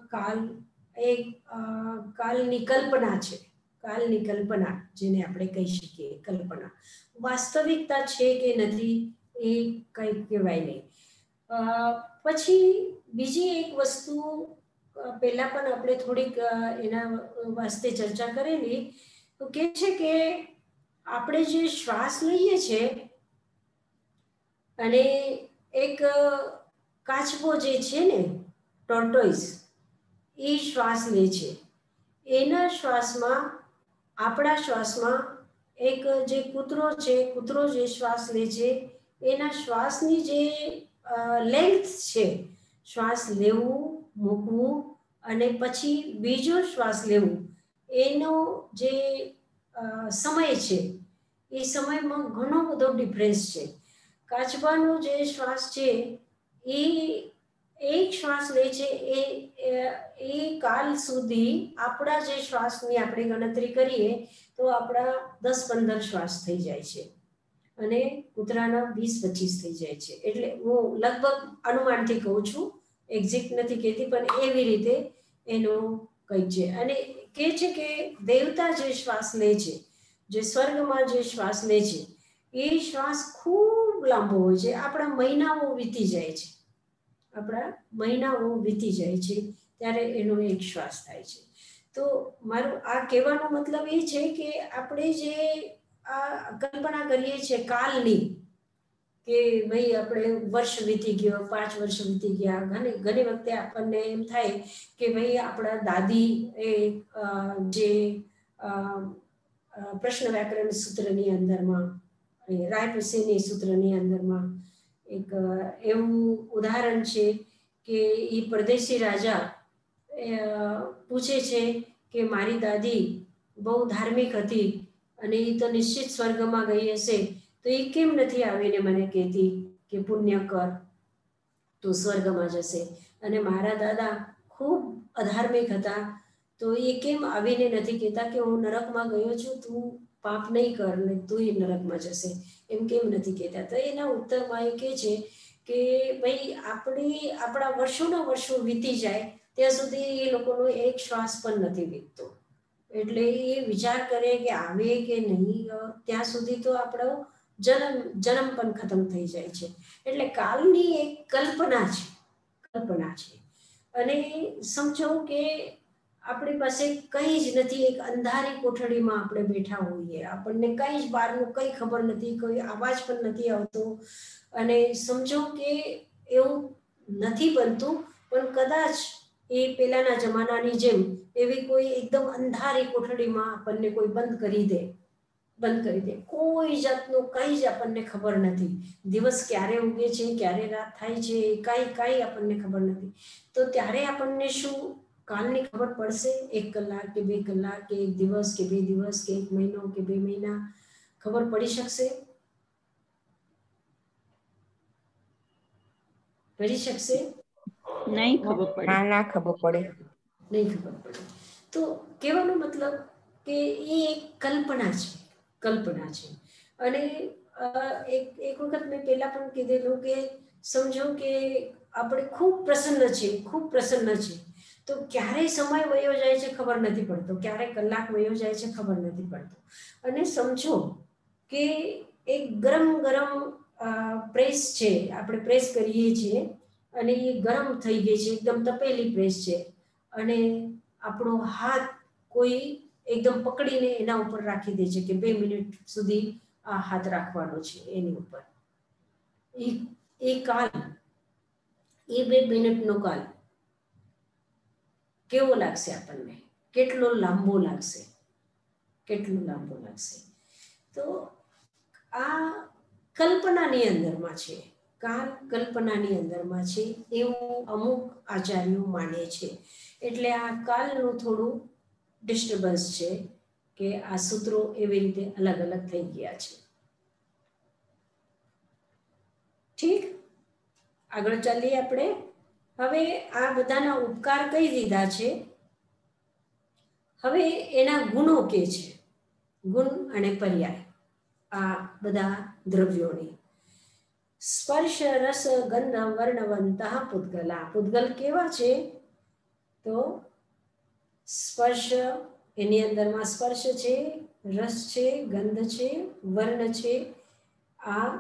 કાલની કલ્પના છે. કાલની કલ્પના જેને આપણે કહી શકીએ, કલ્પના વાસ્તવિકતા છે કે નથી એ કંઈ કહેવાય નહીં. પછી બીજી એક વસ્તુ પહેલા પણ આપણે થોડીક એના વાસ્તે ચર્ચા કરેલી, તો કે છે કે આપણે જે શ્વાસ લઈએ છીએ અને એક કાચબો જે છે ને, ટોર્ટોઇસ, એ શ્વાસ લે છે. એના શ્વાસમાં, આપણા શ્વાસમાં એક જે કૂતરો જે શ્વાસ લે છે, એના શ્વાસની જે લેન્થ છે, શ્વાસ લેવું, મૂકવું અને પછી બીજો શ્વાસ લેવું, એનો જે સમય છે, એ સમયમાં ઘણો બધો ડિફરન્સ છે. કાચબાનો જે શ્વાસ છે એ એક શ્વાસ લે છે, એ કાલ સુધી આપણા જે શ્વાસની આપણે ગણતરી કરીએ તો આપણા 10-15 શ્વાસ થઈ જાય છે અને કૂતરાના 20-25 થઈ જાય છે. એટલે હું લગભગ અનુમાનથી કહું છું, એક્ઝેક્ટ નથી કહેતી, પણ એવી રીતે એનું કંઈક છે. અને કહે છે કે દેવતા જે શ્વાસ લે છે, જે સ્વર્ગમાં જે શ્વાસ લે છે, એ શ્વાસ ખૂબ લાંબો હોય છે. આપણા મહિનાઓ વીતી જાય છે, ત્યારે એનો એક શ્વાસ થાય છે. તો મારું આ કહેવાનો મતલબ એ છે કે આપણે જે આ કલ્પના કરીએ છીએ કાલની, કે ભાઈ આપણે વર્ષ વીતી ગયો, 5 વર્ષ વીતી ગયા, ઘણી વખતે આપણને એમ થાય કે ભાઈ આપણા દાદી એ જે પ્રશ્ન વ્યાકરણ સૂત્રની અંદરમાં, રાયપુસીની સૂત્રની અંદરમાં એક એવું ઉદાહરણ છે કે એ પરદેશી રાજા પૂછે છે કે મારી દાદી બહુ ધાર્મિક હતી અને એ તો નિશ્ચિત સ્વર્ગમાં ગઈ હશે, તો એ કેમ નથી આવીને મને કહેતી કે પુણ્ય કર તો સ્વર્ગમાં જશે, અને મારા દાદા ખૂબ અધાર્મિક હતા, તો એ કેમ આવીને નથી કહેતા કે હું નરકમાં ગયો છું, તું પાપ નહીં કર ને તું એ નરકમાં જશે, એમ કેમ નથી કહેતા? તો એના ઉત્તરમાં એ કહે છે કે ભાઈ આપણા વર્ષોના વર્ષો વીતી જાય ત્યાં સુધી એ લોકોનો એક શ્વાસ પણ નથી વીતતો. એટલે એ વિચાર કરે કે આવે કે નહીં, ત્યાં સુધી તો આપણો જન્મ પણ ખતમ થઈ જાય છે. એટલે કાલની એક કલ્પના છે. અને સમજો કે આપણી પાસે કંઈ જ નથી, એક અંધારી કોઠડીમાં આપણે બેઠા હોઈએ, આપણને કંઈ જ બહારનું કંઈ ખબર નથી, કોઈ અવાજ પણ નથી આવતો, અને સમજો કે એવું નથી બનતું, પણ કદાચ એ પેલાના જમાનાની જેમ એવી કોઈ એકદમ અંધારી કોઠડીમાં આપણને કોઈ બંધ કરી દે, કોઈ જાતનું કંઈ જ આપણને ખબર નથી, દિવસ ક્યારે ઉગે છે, ક્યારે રાત થાય છે, કાંઈ આપણને ખબર નથી, તો ત્યારે આપણને શું કાલની ખબર પડશે? 1 કલાક કે 2 કલાક કે 1 દિવસ કે 2 દિવસ કે 1 મહિનો કે 2 મહિના ખબર પડી શકશે? નહીં ખબર પડે. ના ખબર પડે. નહીં ખબર પડે. તો કહેવાનો મતલબ કે એ એક કલ્પના છે. અને એક વખત મેં પહેલા પણ કીધેલું કે સમજો કે આપણે ખૂબ પ્રસન્ન છે, તો ક્યારે સમય વયો જાય છે ખબર નથી પડતો, ક્યારે કલાક વયો જાય છે ખબર નથી પડતો. અને સમજો કે એક ગરમ પ્રેસ છે, આપણે પ્રેસ કરીએ છીએ અને એ ગરમ થઈ ગઈ છે, એકદમ તપેલી પ્રેસ છે, અને આપણો હાથ કોઈ એકદમ પકડીને એના ઉપર રાખી દે છે કે 2 મિનિટ સુધી આ હાથ રાખવાનો છે એની ઉપર. એ 2 મિનિટનો કાલ કેવો લાગશે આપણને? કેટલો લાંબો લાગશે? તો આ કલ્પનાની અંદરમાં છે, કાલ કલ્પનાની અંદરમાં છે એવું અમુક આચાર્યો માને છે. એટલે આ કાલનું થોડું ડિસ્ટર્બન્સ છે કે આ સૂત્રો એવી રીતે અલગ અલગ થઈ ગયા છે. ઠીક, આગળ ચાલીએ આપણે. હવે આ બધાના ઉપકાર કહી દીધા છે. હવે એના ગુણો કે છે, ગુણ અને પર્યાય આ બધા દ્રવ્યોની. સ્પર્શ રસ ગંધ વર્ણવંતઃ પૂતગલા. પૂતગલ કેવા છે? તો સ્પર્શ, એની અંદરમાં સ્પર્શ છે, રસ છે, ગંધ છે, વર્ણ છે. આ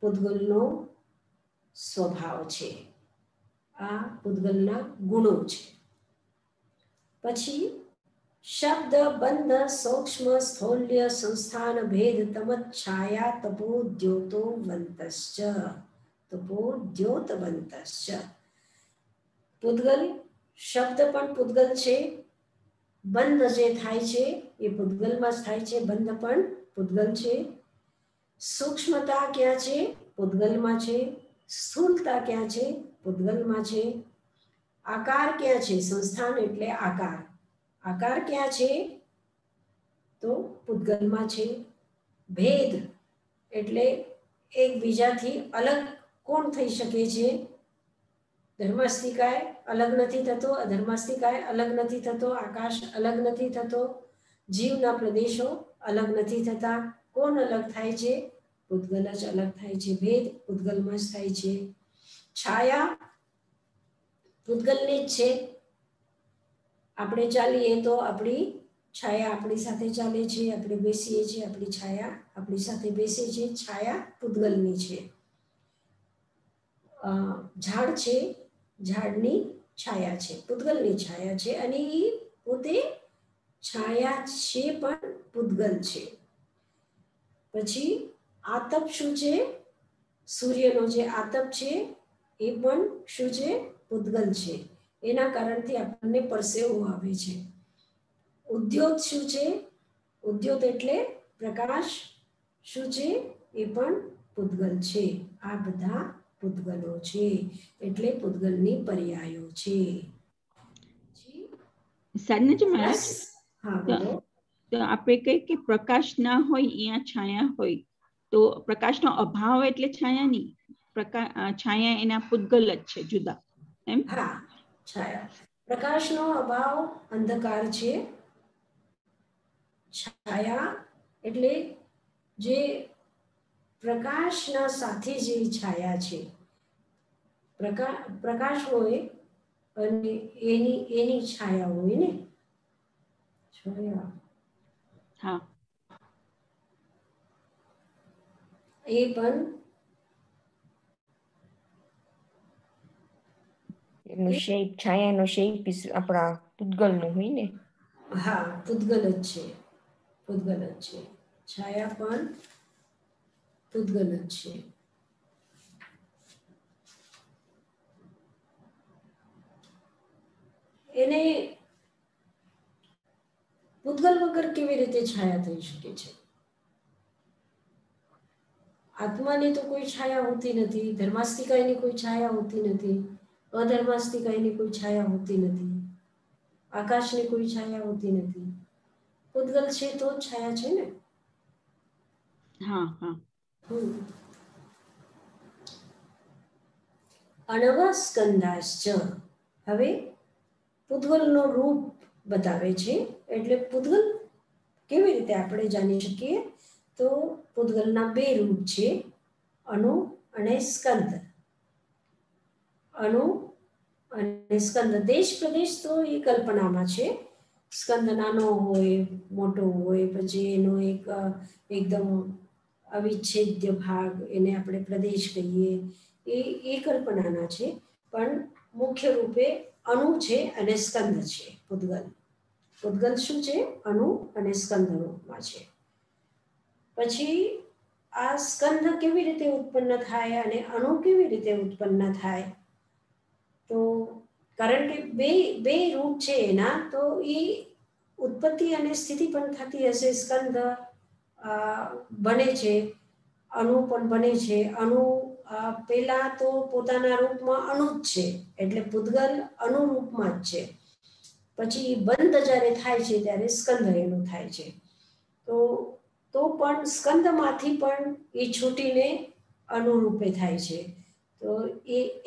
પૂતગલનો સ્વભાવ છે, આ પૂતગલના ગુણો છે. પછી શબ્દ બંધ સૂક્ષ્મ સ્થૌલ્ય સંસ્થાન ભેદ તમત છાયા તપોદ્યોતવંતશ્ચ. તપોદ્યોતવંતશ્ચ. પૂતગલ શબ્દ પણ પૂતગલ છે, બંધ જે થાય છે એ પૂતગલમાં જ થાય છે, બંધ પણ પૂતગલ છે. સૂક્ષ્મતા ક્યાં છે? પૂતગલમાં છે. સ્થૂલતા ક્યાં છે? પૂતગલમાં છે. આકાર ક્યાં છે? સંસ્થાન એટલે આકાર. આકાર ક્યાં છે? તો પૂતગલમાં છે. ભેદ એટલે એકબીજાથી અલગ કોણ થઈ શકે છે? ધર્માસ્તિકાય અલગ નથી થતો, અધર્માસ્તિકાય અલગ નથી થતો, આકાશ અલગ નથી થતો, જીવના પ્રદેશો અલગ નથી થતા. કોણ અલગ થાય છે? પૂતગલ જ અલગ થાય છે. ભેદ પૂતગલમાં જ થાય છે. છાયા પૂતગલની જ છે. આપણે ચાલીએ તો આપણી છાયા આપણી સાથે ચાલે છે, આપણે બેસીએ છીએ, આપણી છાયા આપણી સાથે બેસે છે. છાયા પૂતગલની છે. ઝાડ છે, ઝાડની છાયા છે, પૂતગલની છાયા છે, અને એ પોતે છાયા છે પણ પૂતગલ છે. પછી આતપ શું છે? સૂર્યનો જે આતપ છે એ પણ શું છે? પૂતગલ છે. એના કારણથી આપણને પરસેવો આવે છે. ઉદ્યોત શું છે? ઉદ્યોત એટલે પ્રકાશ. શું છે? એ પણ પૂતગલ છે. આ બધા પૂતગલો છે, એટલે પૂતગલની પર્યાયો છે. સાધનાજી મહારાજ, હા બોલો. તો આપણે કહીએ કે પ્રકાશ ના હોય અહીંયા છાયા હોય, તો પ્રકાશનો અભાવ એટલે છાયા નહીં, છાયા એના પૂતગલ જ છે, જુદા એમ? હા, છાયા પ્રકાશનો અભાવ અંધકાર છે. છાયા એટલે જે પ્રકાશના સાથે જે છાયા છે, પ્રકાશ હોય અને એની છાયા હોય ને, છાયા હા, એ પણ એનું શેપ, છાયાનો શેપ આપણા પૂતગલનો હોય ને. હા, પૂતગલ જ છે, પૂતગલ જ છે. છાયા પણ પૂતગલ જ છે. એને પૂતગલ વગર કેવી રીતે છાયા થઈ શકે છે? આત્માની તો કોઈ છાયા હોતી નથી, ધર્માસ્તિકાયની કોઈ છાયા હોતી નથી, અધર્માસ્તિકાયની કોઈ છાયા હોતી નથી, આકાશની કોઈ છાયા હોતી નથી. પૂતગલ છે તો જ છાયા છે ને. હા, હા. અણવસ્કંદાશ્ચ. હવે પૂતગલનો રૂપ બતાવે છે. એટલે પૂતગલ કેવી રીતે આપણે જાણી શકીએ? તો પૂતગલના બે રૂપ છે, અણુ અને સ્કંદ. અણુ અને સ્કંદ. દેશ પ્રદેશ તો એ કલ્પનામાં છે. સ્કંદ નાનો હોય, મોટો હોય, પછી એનો એક એકદમ અવિચ્છેદ્ય ભાગ, એને આપણે પ્રદેશ કહીએ, એ કલ્પનાના છે. પણ મુખ્ય રૂપે અણુ છે અને સ્કંદ છે પૂતગલ. પૂતગલ શું છે? અણુ અને સ્કંદ રૂપમાં છે. પછી આ સ્કંદ કેવી રીતે ઉત્પન્ન થાય અને અણુ કેવી રીતે ઉત્પન્ન થાય? તો કારણ કે બે રૂપ છે એના, તો એ ઉત્પત્તિ અને સ્થિતિ પણ થતી હશે. સ્કંદ બને છે, અણુ પણ બને છે. અણુ પેલા તો પોતાના રૂપમાં અણુ જ છે, એટલે પૂતગલ અણુ રૂપમાં જ છે. પછી બંધ જ્યારે થાય છે ત્યારે સ્કંદ એનું થાય છે. તો પણ સ્કંદમાંથી પણ એ છૂટીને અણુરૂપે થાય છે. તો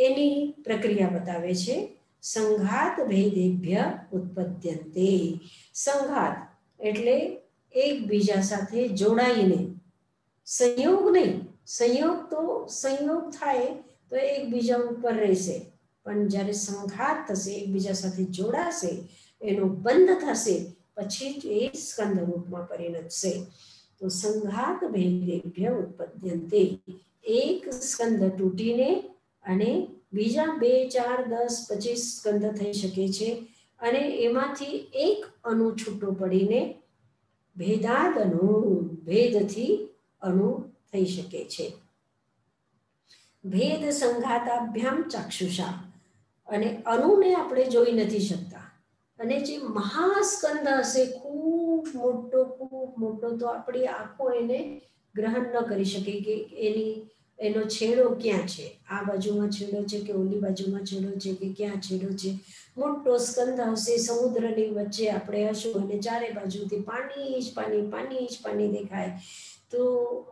એની પ્રક્રિયા બતાવે છે. સંઘાત ભેદેભ્ય ઉત્પદ્યન્તે. સંઘાત એટલે એકબીજા સાથે જોડાઈને, સંયોગ નહીં, સંયોગ થાય તો એકબીજા ઉપર રહેશે, પણ જ્યારે સંઘાત થશે, એકબીજા સાથે જોડાશે, એનો બંધ થશે, પછી જ એ સ્કંદ રૂપમાં પરિણમશે. તો સંઘાત ભેદેભ્ય ઉત્પદ્યન્તે, એક સ્કંદ તૂટીને અને બીજા 2, 4, 10, 25 સ્કંદ થઈ શકે છે, અને એમાંથી એક અણુ છૂટો પડીને ભેદાદ અણુ, ભેદથી અણુ થઈ શકે છે. ભેદ સંઘાતાભ્યામ ચાક્ષુષા, અને અણુને આપણે જોઈ નથી શકતા, અને જે મહાસ્કંદ હશે ખૂબ મોટો, તો આપણી આંખો એને ગ્રહણ ન કરી શકે કે એનો છેડો ક્યાં છે, આ બાજુમાં છેડો છે કે ઓલી બાજુમાં છેડો છે કે ક્યાં છેડો છે. મોટો સ્કંદ હશે, સમુદ્રની વચ્ચે આપણે હશું અને ચારે બાજુથી પાણી જ પાણી દેખાય, તો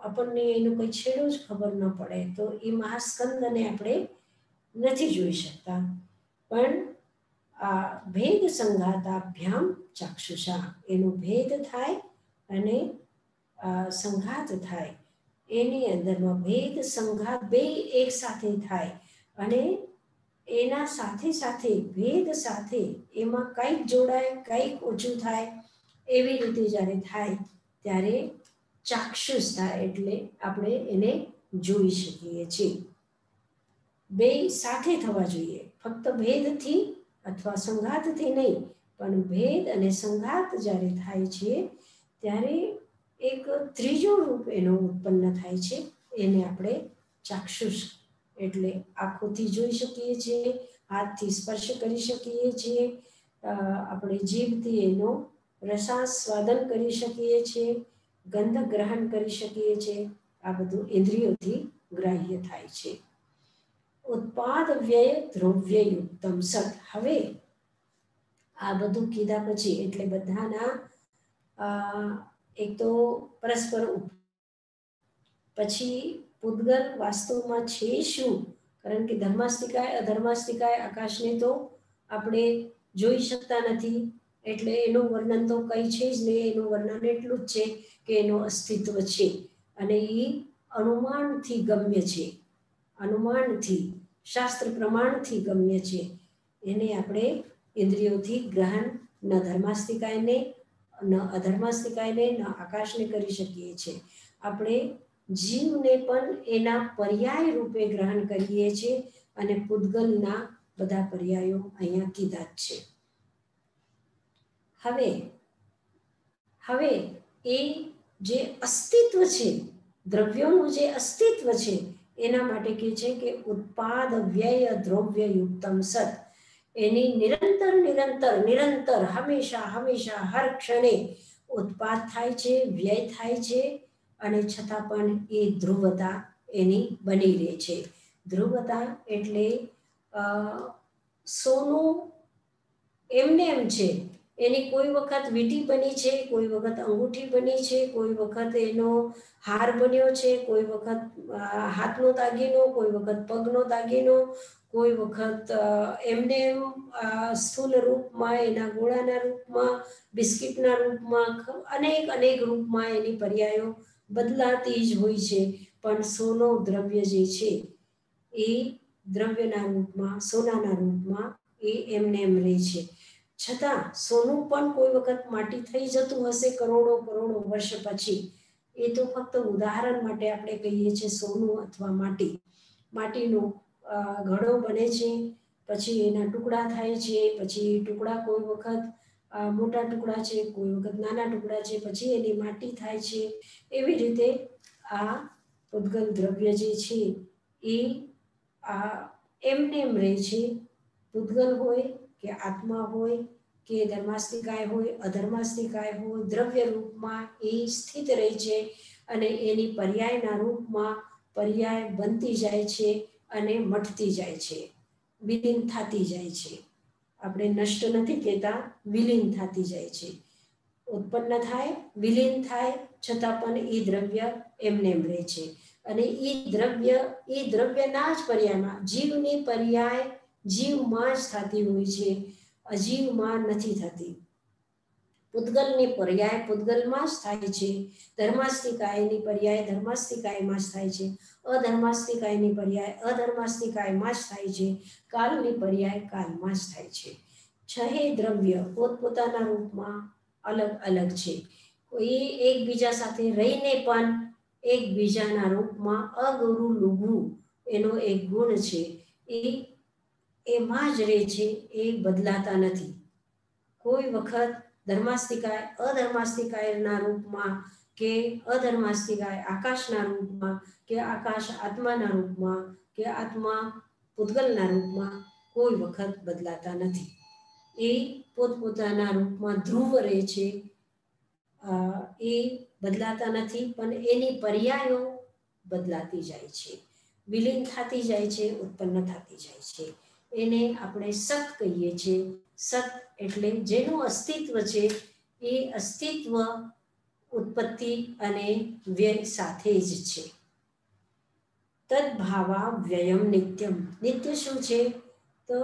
આપણને એનો કોઈ છેડો જ ખબર ન પડે, તો એ મહાસ્કંદને આપણે નથી જોઈ શકતા. પણ આ ભેદ સંઘાતાભ્યામ ચાક્ષુષા, એનો ભેદ થાય અને સંઘાત થાય, એની અંદરમાં ભેદ સંઘાત બે એક સાથે થાય, અને એના સાથે સાથે ભેદ સાથે એમાં કંઈક જોડાય, કંઈક ઓછું થાય, એવી રીતે જ્યારે થાય ત્યારે ચાક્ષુષ થાય, એટલે આપણે એને જોઈ શકીએ છીએ. બે સાથે થવા જોઈએ, ફક્ત ભેદથી અથવા સંઘાતથી નહીં, પણ ભેદ અને સંઘાત જ્યારે થાય છે ત્યારે એક ત્રીજું રૂપ એનો ઉત્પન્ન થાય છે, એને આપણે ચાક્ષુષ એટલે આંખોથી જોઈ શકીએ છીએ, હાથથી સ્પર્શ કરી શકીએ છીએ, આપણે જીભથી એનો રસાસ્વાદન કરી શકીએ છીએ, ગંધ ગ્રહણ કરી શકીએ છીએ. આ બધું ઇન્દ્રિયોથી ગ્રાહ્ય થાય છે. ઉત્પાદ વ્યય દ્રવ્ય યુક્તમ સત. હવે આ બધું કીધા પછી, એટલે બધાના એક તો પરસ્પર પછી પૂતગલ વાસ્તવમાં છે શું, કારણ કે ધર્માસ્તિકાય અધર્માસ્તિકાય આકાશને તો આપણે જોઈ શકતા નથી, એટલે એનું વર્ણન તો કઈ છે જ નહીં, એનું વર્ણન એટલું જ છે કે એનું અસ્તિત્વ છે, અને એ અનુમાનથી ગમ્ય છે, અનુમાનથી શાસ્ત્ર પ્રમાણથી ગમ્ય છે. એને આપણે ઇન્દ્રિયોથી ગ્રહણ ન ધર્માસ્તિકાયને ન અધર્માસ્તિકાયને ન આકાશને કરી શકીએ છીએ. આપણે જીવને પણ એના પર્યાય રૂપે ગ્રહણ કરીએ છીએ, અને પૂતગલના બધા પર્યાયો અહીંયા કીધા જ છે. હવે એ જે અસ્તિત્વ છે, દ્રવ્યોનું જે અસ્તિત્વ છે, એના માટે કહે છે કે ઉત્પાદ વ્યય દ્રવ્ય યુક્તમ સત. એની નિરંતર હંમેશા હર ક્ષણે ઉત્પાદ થાય છે, વ્યય થાય છે, અને છતાં પણ એ ધ્રુવતા એની બની રહે છે. ધ્રુવતા એટલે સોનું એમને એમ છે, એની કોઈ વખત વીંટી બની છે, કોઈ વખત અંગૂઠી બની છે, કોઈ વખત એનો હાર બન્યો છે, કોઈ વખત હાથનો દાગીનો, કોઈ વખત પગનો દાગીનો, કોઈ વખત એમને સ્થૂલ રૂપમાં, એના ગોળાના રૂપમાં, બિસ્કિટના રૂપમાં, અનેક રૂપમાં એની પર્યાયો બદલાતી જ હોય છે. પણ સોનો દ્રવ્ય જે છે એ દ્રવ્યના રૂપમાં, સોનાના રૂપમાં એ એમને એમ રહે છે. છતાં સોનું પણ કોઈ વખત માટી થઈ જતું હશે કરોડો વર્ષ પછી. એ તો ફક્ત ઉદાહરણ માટે આપણે કહીએ છીએ સોનું અથવા માટીનો ઘડો બને છે, પછી એના ટુકડા થાય છે, પછી ટુકડા કોઈ વખત મોટા ટુકડા છે, કોઈ વખત નાના ટુકડા છે, પછી એની માટી થાય છે. એવી રીતે આ પૂતગલ દ્રવ્ય જે છે એ એમને એમ રહે છે. પૂતગલ હોય કે આત્મા હોય કે ધર્માસ્તિકાય હોય અધર્માસ્તિકાય હોય, દ્રવ્ય રૂપમાં એ સ્થિત રહે છે, અને એની પર્યાયના રૂપમાં પર્યાય બનતી જાય છે અને મટતી જાય છે, વિલીન થતી જાય છે. આપણે નષ્ટ નથી કહેતા, વિલીન થતી જાય છે. ઉત્પન્ન થાય, વિલીન થાય, છતાં પણ એ દ્રવ્ય એમને એમ રહે છે. અને એ દ્રવ્યના જ પર્યાયમાં, જીવની પર્યાય જીવમાં જ થતી હોય છે, અજીવમાં નથી થતી. પૂતગલની પર્યાય પૂતગલમાં જ થાય છે, ધર્માસ્તિકાયની પર્યાય ધર્માસ્તિકાયમાં જ થાય છે, અધર્માસ્તિકાયની પર્યાય અધર્માસ્તિકાયમાં જ થાય છે, કાલની પર્યાય કાલમાં જ થાય છે. છહે દ્રવ્ય પોતપોતાના રૂપમાં અલગ અલગ છે. કોઈ એકબીજા સાથે રહીને પણ એકબીજાના રૂપમાં અગુરુ લુગુ એનો એક ગુણ છે, એમાં જ રહે છે, એ બદલાતા નથી. કોઈ વખત ધર્માસ્તિકાય અધર્માસ્તિકાયના રૂપમાં કે અધર્માસ્તિકાય આકાશના રૂપમાં કે આકાશ આત્માના રૂપમાં કે આત્મા પૂતગલના રૂપમાં કોઈ વખત બદલાતા નથી. એ પોતપોતાના રૂપમાં ધ્રુવ રહે છે, એ બદલાતા નથી, પણ એની પર્યાયો બદલાતી જાય છે, વિલીન થતી જાય છે, ઉત્પન્ન થતી જાય છે. એને આપણે સત કહીએ છીએ. સત એટલે જેનું અસ્તિત્વ છે, એ અસ્તિત્વ ઉત્પત્તિ અને વ્યય સાથે જ છે. તદ્ભાવા વ્યયમ નિત્યમ. નિત્ય શું છે? તો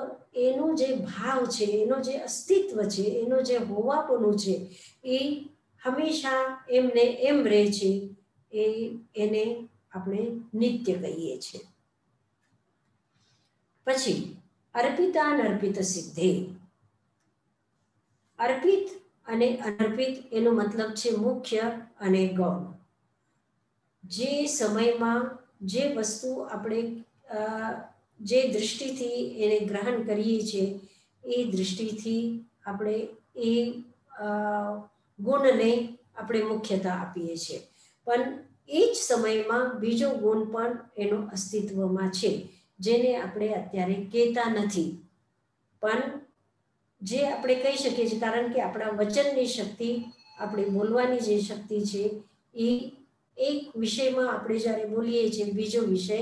એનો જે ભાવ છે, એનો જે અસ્તિત્વ છે, એનો જે હોવાપણું છે, એ હંમેશા એમને એમ રહે છે. એને આપણે નિત્ય કહીએ છીએ. પછી અર્પિતા અનર્પિત સિદ્ધે. અર્પિત અને અનર્પિત એનો મતલબ છે મુખ્ય અને ગૌણ. જે સમયમાં જે વસ્તુ આપણે જે દૃષ્ટિથી એને ગ્રહણ કરીએ છીએ, એ દૃષ્ટિથી આપણે એ ગુણને આપણે મુખ્યતા આપીએ છીએ. પણ એ જ સમયમાં બીજો ગુણ પણ એનો અસ્તિત્વમાં છે, જેને આપણે અત્યારે કહેતા નથી, પણ જે આપણે કહી શકીએ છીએ. કારણ કે આપણા વચનની શક્તિ, આપણે બોલવાની જે શક્તિ છે, એ એક વિષયમાં આપણે જ્યારે બોલીએ છીએ, બીજો વિષય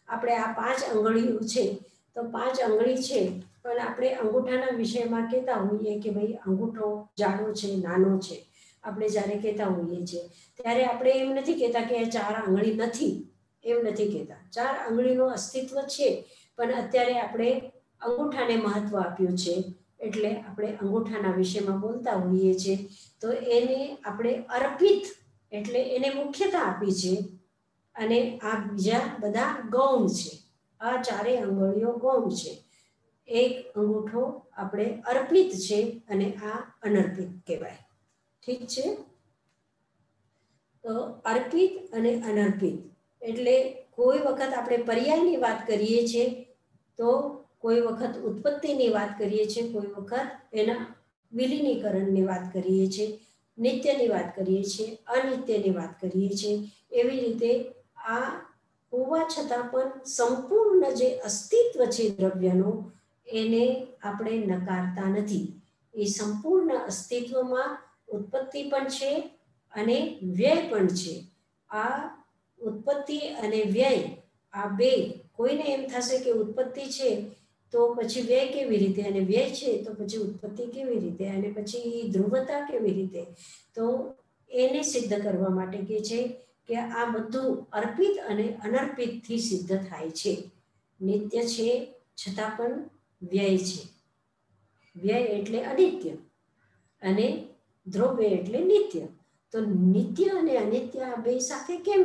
આપણે આ 5 આંગળીઓ છે, તો 5 આંગળી છે, પણ આપણે અંગૂઠાના વિષયમાં કહેતા હોઈએ કે ભાઈ અંગૂઠો જાડો છે, નાનો છે. આપણે જ્યારે કહેતા હોઈએ છીએ ત્યારે આપણે એમ નથી કહેતા કે 4 આંગળી નથી, એમ નથી કહેતા. 4 આંગળીનું અસ્તિત્વ છે, પણ અત્યારે આપણે અંગૂઠાને મહત્વ આપ્યું છે, એટલે આપણે અંગૂઠાના વિષયમાં બોલતા હોઈએ છીએ. તો એને આપણે અર્પિત એટલે એને મુખ્યતા આપી છે, અને આ બીજા બધા ગૌણ છે. આ 4 આંગળીઓ ગૌણ છે. એક અંગૂઠો આપણે અર્પિત છે, અને આ અનર્પિત કહેવાય. ઠીક છે? તો અર્પિત અને અનર્પિત એટલે કોઈ વખત આપણે પર્યાયની વાત કરીએ છીએ, તો કોઈ વખત ઉત્પત્તિની વાત કરીએ છીએ, કોઈ વખત એના વિલીનીકરણની વાત કરીએ છીએ, નિત્યની વાત કરીએ છીએ, અનિત્યની વાત કરીએ છીએ. એવી રીતે આ હોવા છતાં પણ સંપૂર્ણ જે અસ્તિત્વ છે દ્રવ્યનું, એને આપણે નકારતા નથી. એ સંપૂર્ણ અસ્તિત્વમાં ઉત્પત્તિ પણ છે અને વ્યય પણ છે. આ ઉત્પત્તિ અને વ્યય, આ બે, કોઈને એમ થશે કે ઉત્પત્તિ છે તો પછી વ્યય કેવી રીતે, અને વ્યય છે તો પછી ઉત્પત્તિ કેવી રીતે, અને પછી ધ્રુવતા કેવી રીતે? તો એને સિદ્ધ કરવા માટે કે છે કે આ બધું અર્પિત અને અનર્પિત થી સિદ્ધ થાય છે. નિત્ય છે છતાં પણ વ્યય છે. વ્યય એટલે અનિત્ય અને દ્રવ્ય એટલે નિત્ય. તો નિત્ય અને અનિત્ય આ બે સાથે કેમ,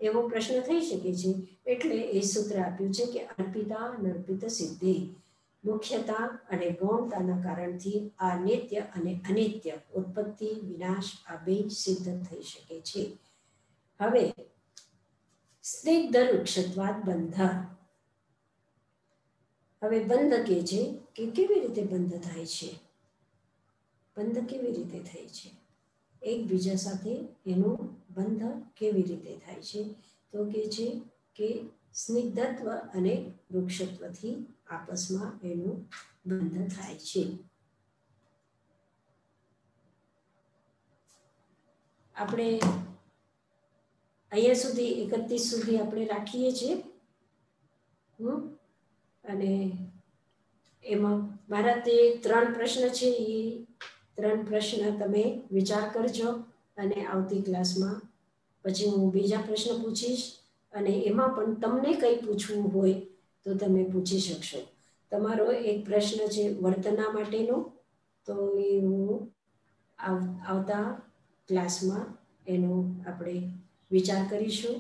એવો પ્રશ્ન થઈ શકે છે. એટલે એ સૂત્ર આપ્યું છે કે અર્પિતા અનર્પિત સિદ્ધિ. મુખ્યતા અને ગૌણતાના કારણથી આ નિત્ય અને અનિત્ય, ઉત્પત્તિ વિનાશ, આ બે સિદ્ધ થઈ શકે છે. હવે સ્નિગ્ધ વૃક્ષત્વાદ બંધ. હવે બંધ કે છે કે કેવી રીતે બંધ થાય છે? બંધ કેવી રીતે થાય છે? એકબીજા સાથે એનું બંધ કેવી રીતે થાય છે? તો કે છે કે સ્નિગ્ધત્વ અને વૃક્ષત્વથી આપસમાં એનું બંધ થાય છે. આપણે અહીંયા સુધી 31 સુધી આપણે રાખીએ છીએ. અને એમાં મારા તે 3 પ્રશ્ન છે, એ 3 પ્રશ્ન તમે વિચાર કરજો, અને આવતી ક્લાસમાં પછી હું બીજા પ્રશ્ન પૂછીશ, અને એમાં પણ તમને કંઈ પૂછવું હોય તો તમે પૂછી શકશો. તમારો એક પ્રશ્ન છે વર્તના માટેનો, તો એ હું આવતા ક્લાસમાં એનો આપણે વિચાર કરીશું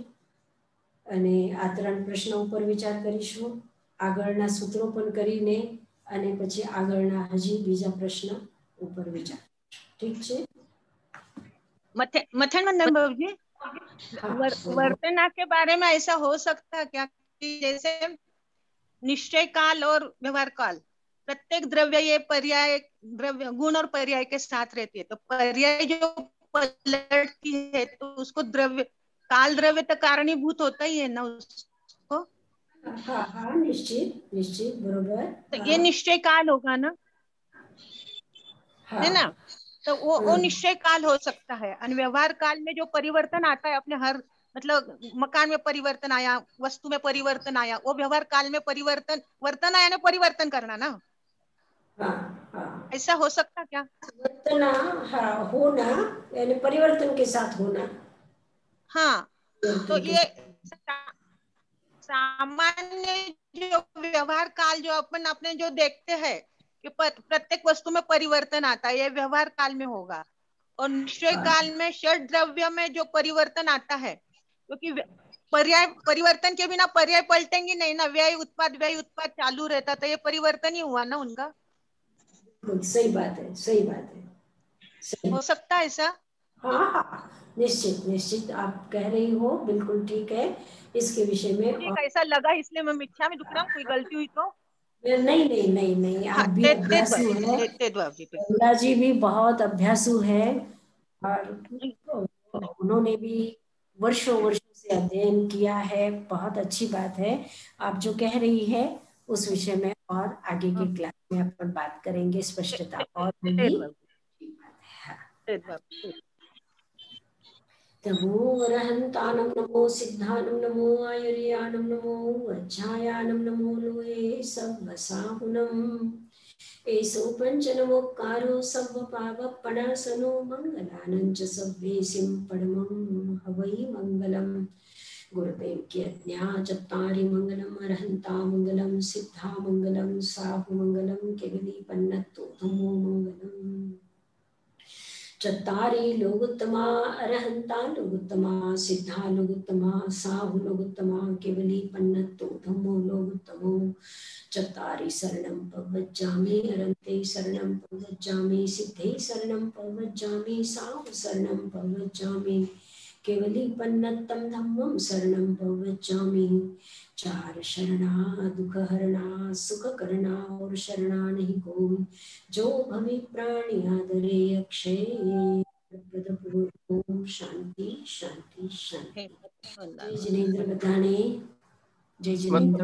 અને આ 3 પ્રશ્નો ઉપર વિચાર કરીશું, આગળના સૂત્રો પણ કરીને અને પછી આગળના હજી બીજા પ્રશ્ન ઉપર વિચાર. ठीक है मथन बाबू जी, वर्तना के बारे में ऐसा हो सकता है क्या कि जैसे निश्चय काल और व्यवहार काल, प्रत्येक द्रव्य ये पर्याय द्रव्य गुण और पर्याय के साथ रहती है, तो पर्याय जो पलटती है तो उसको द्रव्य काल द्रव्य तो कारणीभूत होता ही है ना उसको. हाँ हाँ निश्चित निश्चित बरोबर. तो ये निश्चय काल होगा ना, है ना, तो वो निश्चय काल हो सकता है. और व्यवहार काल में जो परिवर्तन आता है अपने हर मतलब मकान में परिवर्तन आया, वस्तु में परिवर्तन आया, वो व्यवहार काल में परिवर्तन वर्तन आया ना, परिवर्तन करना ना. हाँ हाँ ऐसा हो सकता क्या? वर्तना हाँ होना यानी परिवर्तन के साथ होना. हाँ तो ये सामान्य जो व्यवहार काल जो अपन अपने जो देखते हैं कि प्रत्येक वस्तु में परिवर्तन आता है, ये व्यवहार काल में होगा. और निश्चय काल में षड द्रव्य में जो परिवर्तन आता है, क्योंकि पर्याय परिवर्तन के बिना पर्याय पलटेंगे नहीं ना, व्यय उत्पाद चालू रहता, तो ये परिवर्तन ही हुआ ना उनका. सही बात है, सही बात है, सही. हो सकता है ऐसा. हाँ हाँ निश्चित निश्चित आप कह रही हो, बिल्कुल ठीक है. इसके विषय में कैसा लगा इसलिए मैं मिथ्या में दुखड़ा, कोई गलती हुई तो नहीं नहीं नहीं नहीं आप भी अभ्यासु है, कमला जी भी बहुत अभ्यासु है और उन्होंने भी वर्षों से अध्ययन किया है. बहुत अच्छी बात है. आप जो कह रही है उस विषय में और आगे के क्लास में अपन बात करेंगे, स्पष्टता और होगी. नमो अरहंतानं नमो सिद्धानं नमो आयुर्यानं नमो वज्रायानं नमो लोये सव्वसाहुनं एसो पंचनमोक्कारो सव्वपावपणासनो मंगलानं च सव्वेसिं परमं हवै मंगलम्. गुरुदेव की आज्ञा चत्तारि मंगलम् अरहंता मंगलम् सिद्धा मंगलम् साहु मंगलम् केवली पन्नतो धम्मो मंगलम्. चत्तारि लोगोत्तमा अरहंता लोगोत्तमा सिद्धा लोगोत्तमा साहु लोगोत्तमा केवली पन्नतो धम्मो लोगोत्तमो. चत्तारि शरणं प्रव्रजामि अरहन्ते शरणं प्रव्रजामि सिद्धे शरणं प्रव्रजामि साहु शरणं प्रव्रजामि केवली पन्नतं धम्मं शरणं प्रव्रजामि. 4 शरणा दुख हरणा सुख करना और शरणा नहीं कोई, जो भवि प्राणी आदरे अक्षय. ओम शांति शांति शांति. जय जिनेन्द्र बधाने. जय जिनेन्द्र.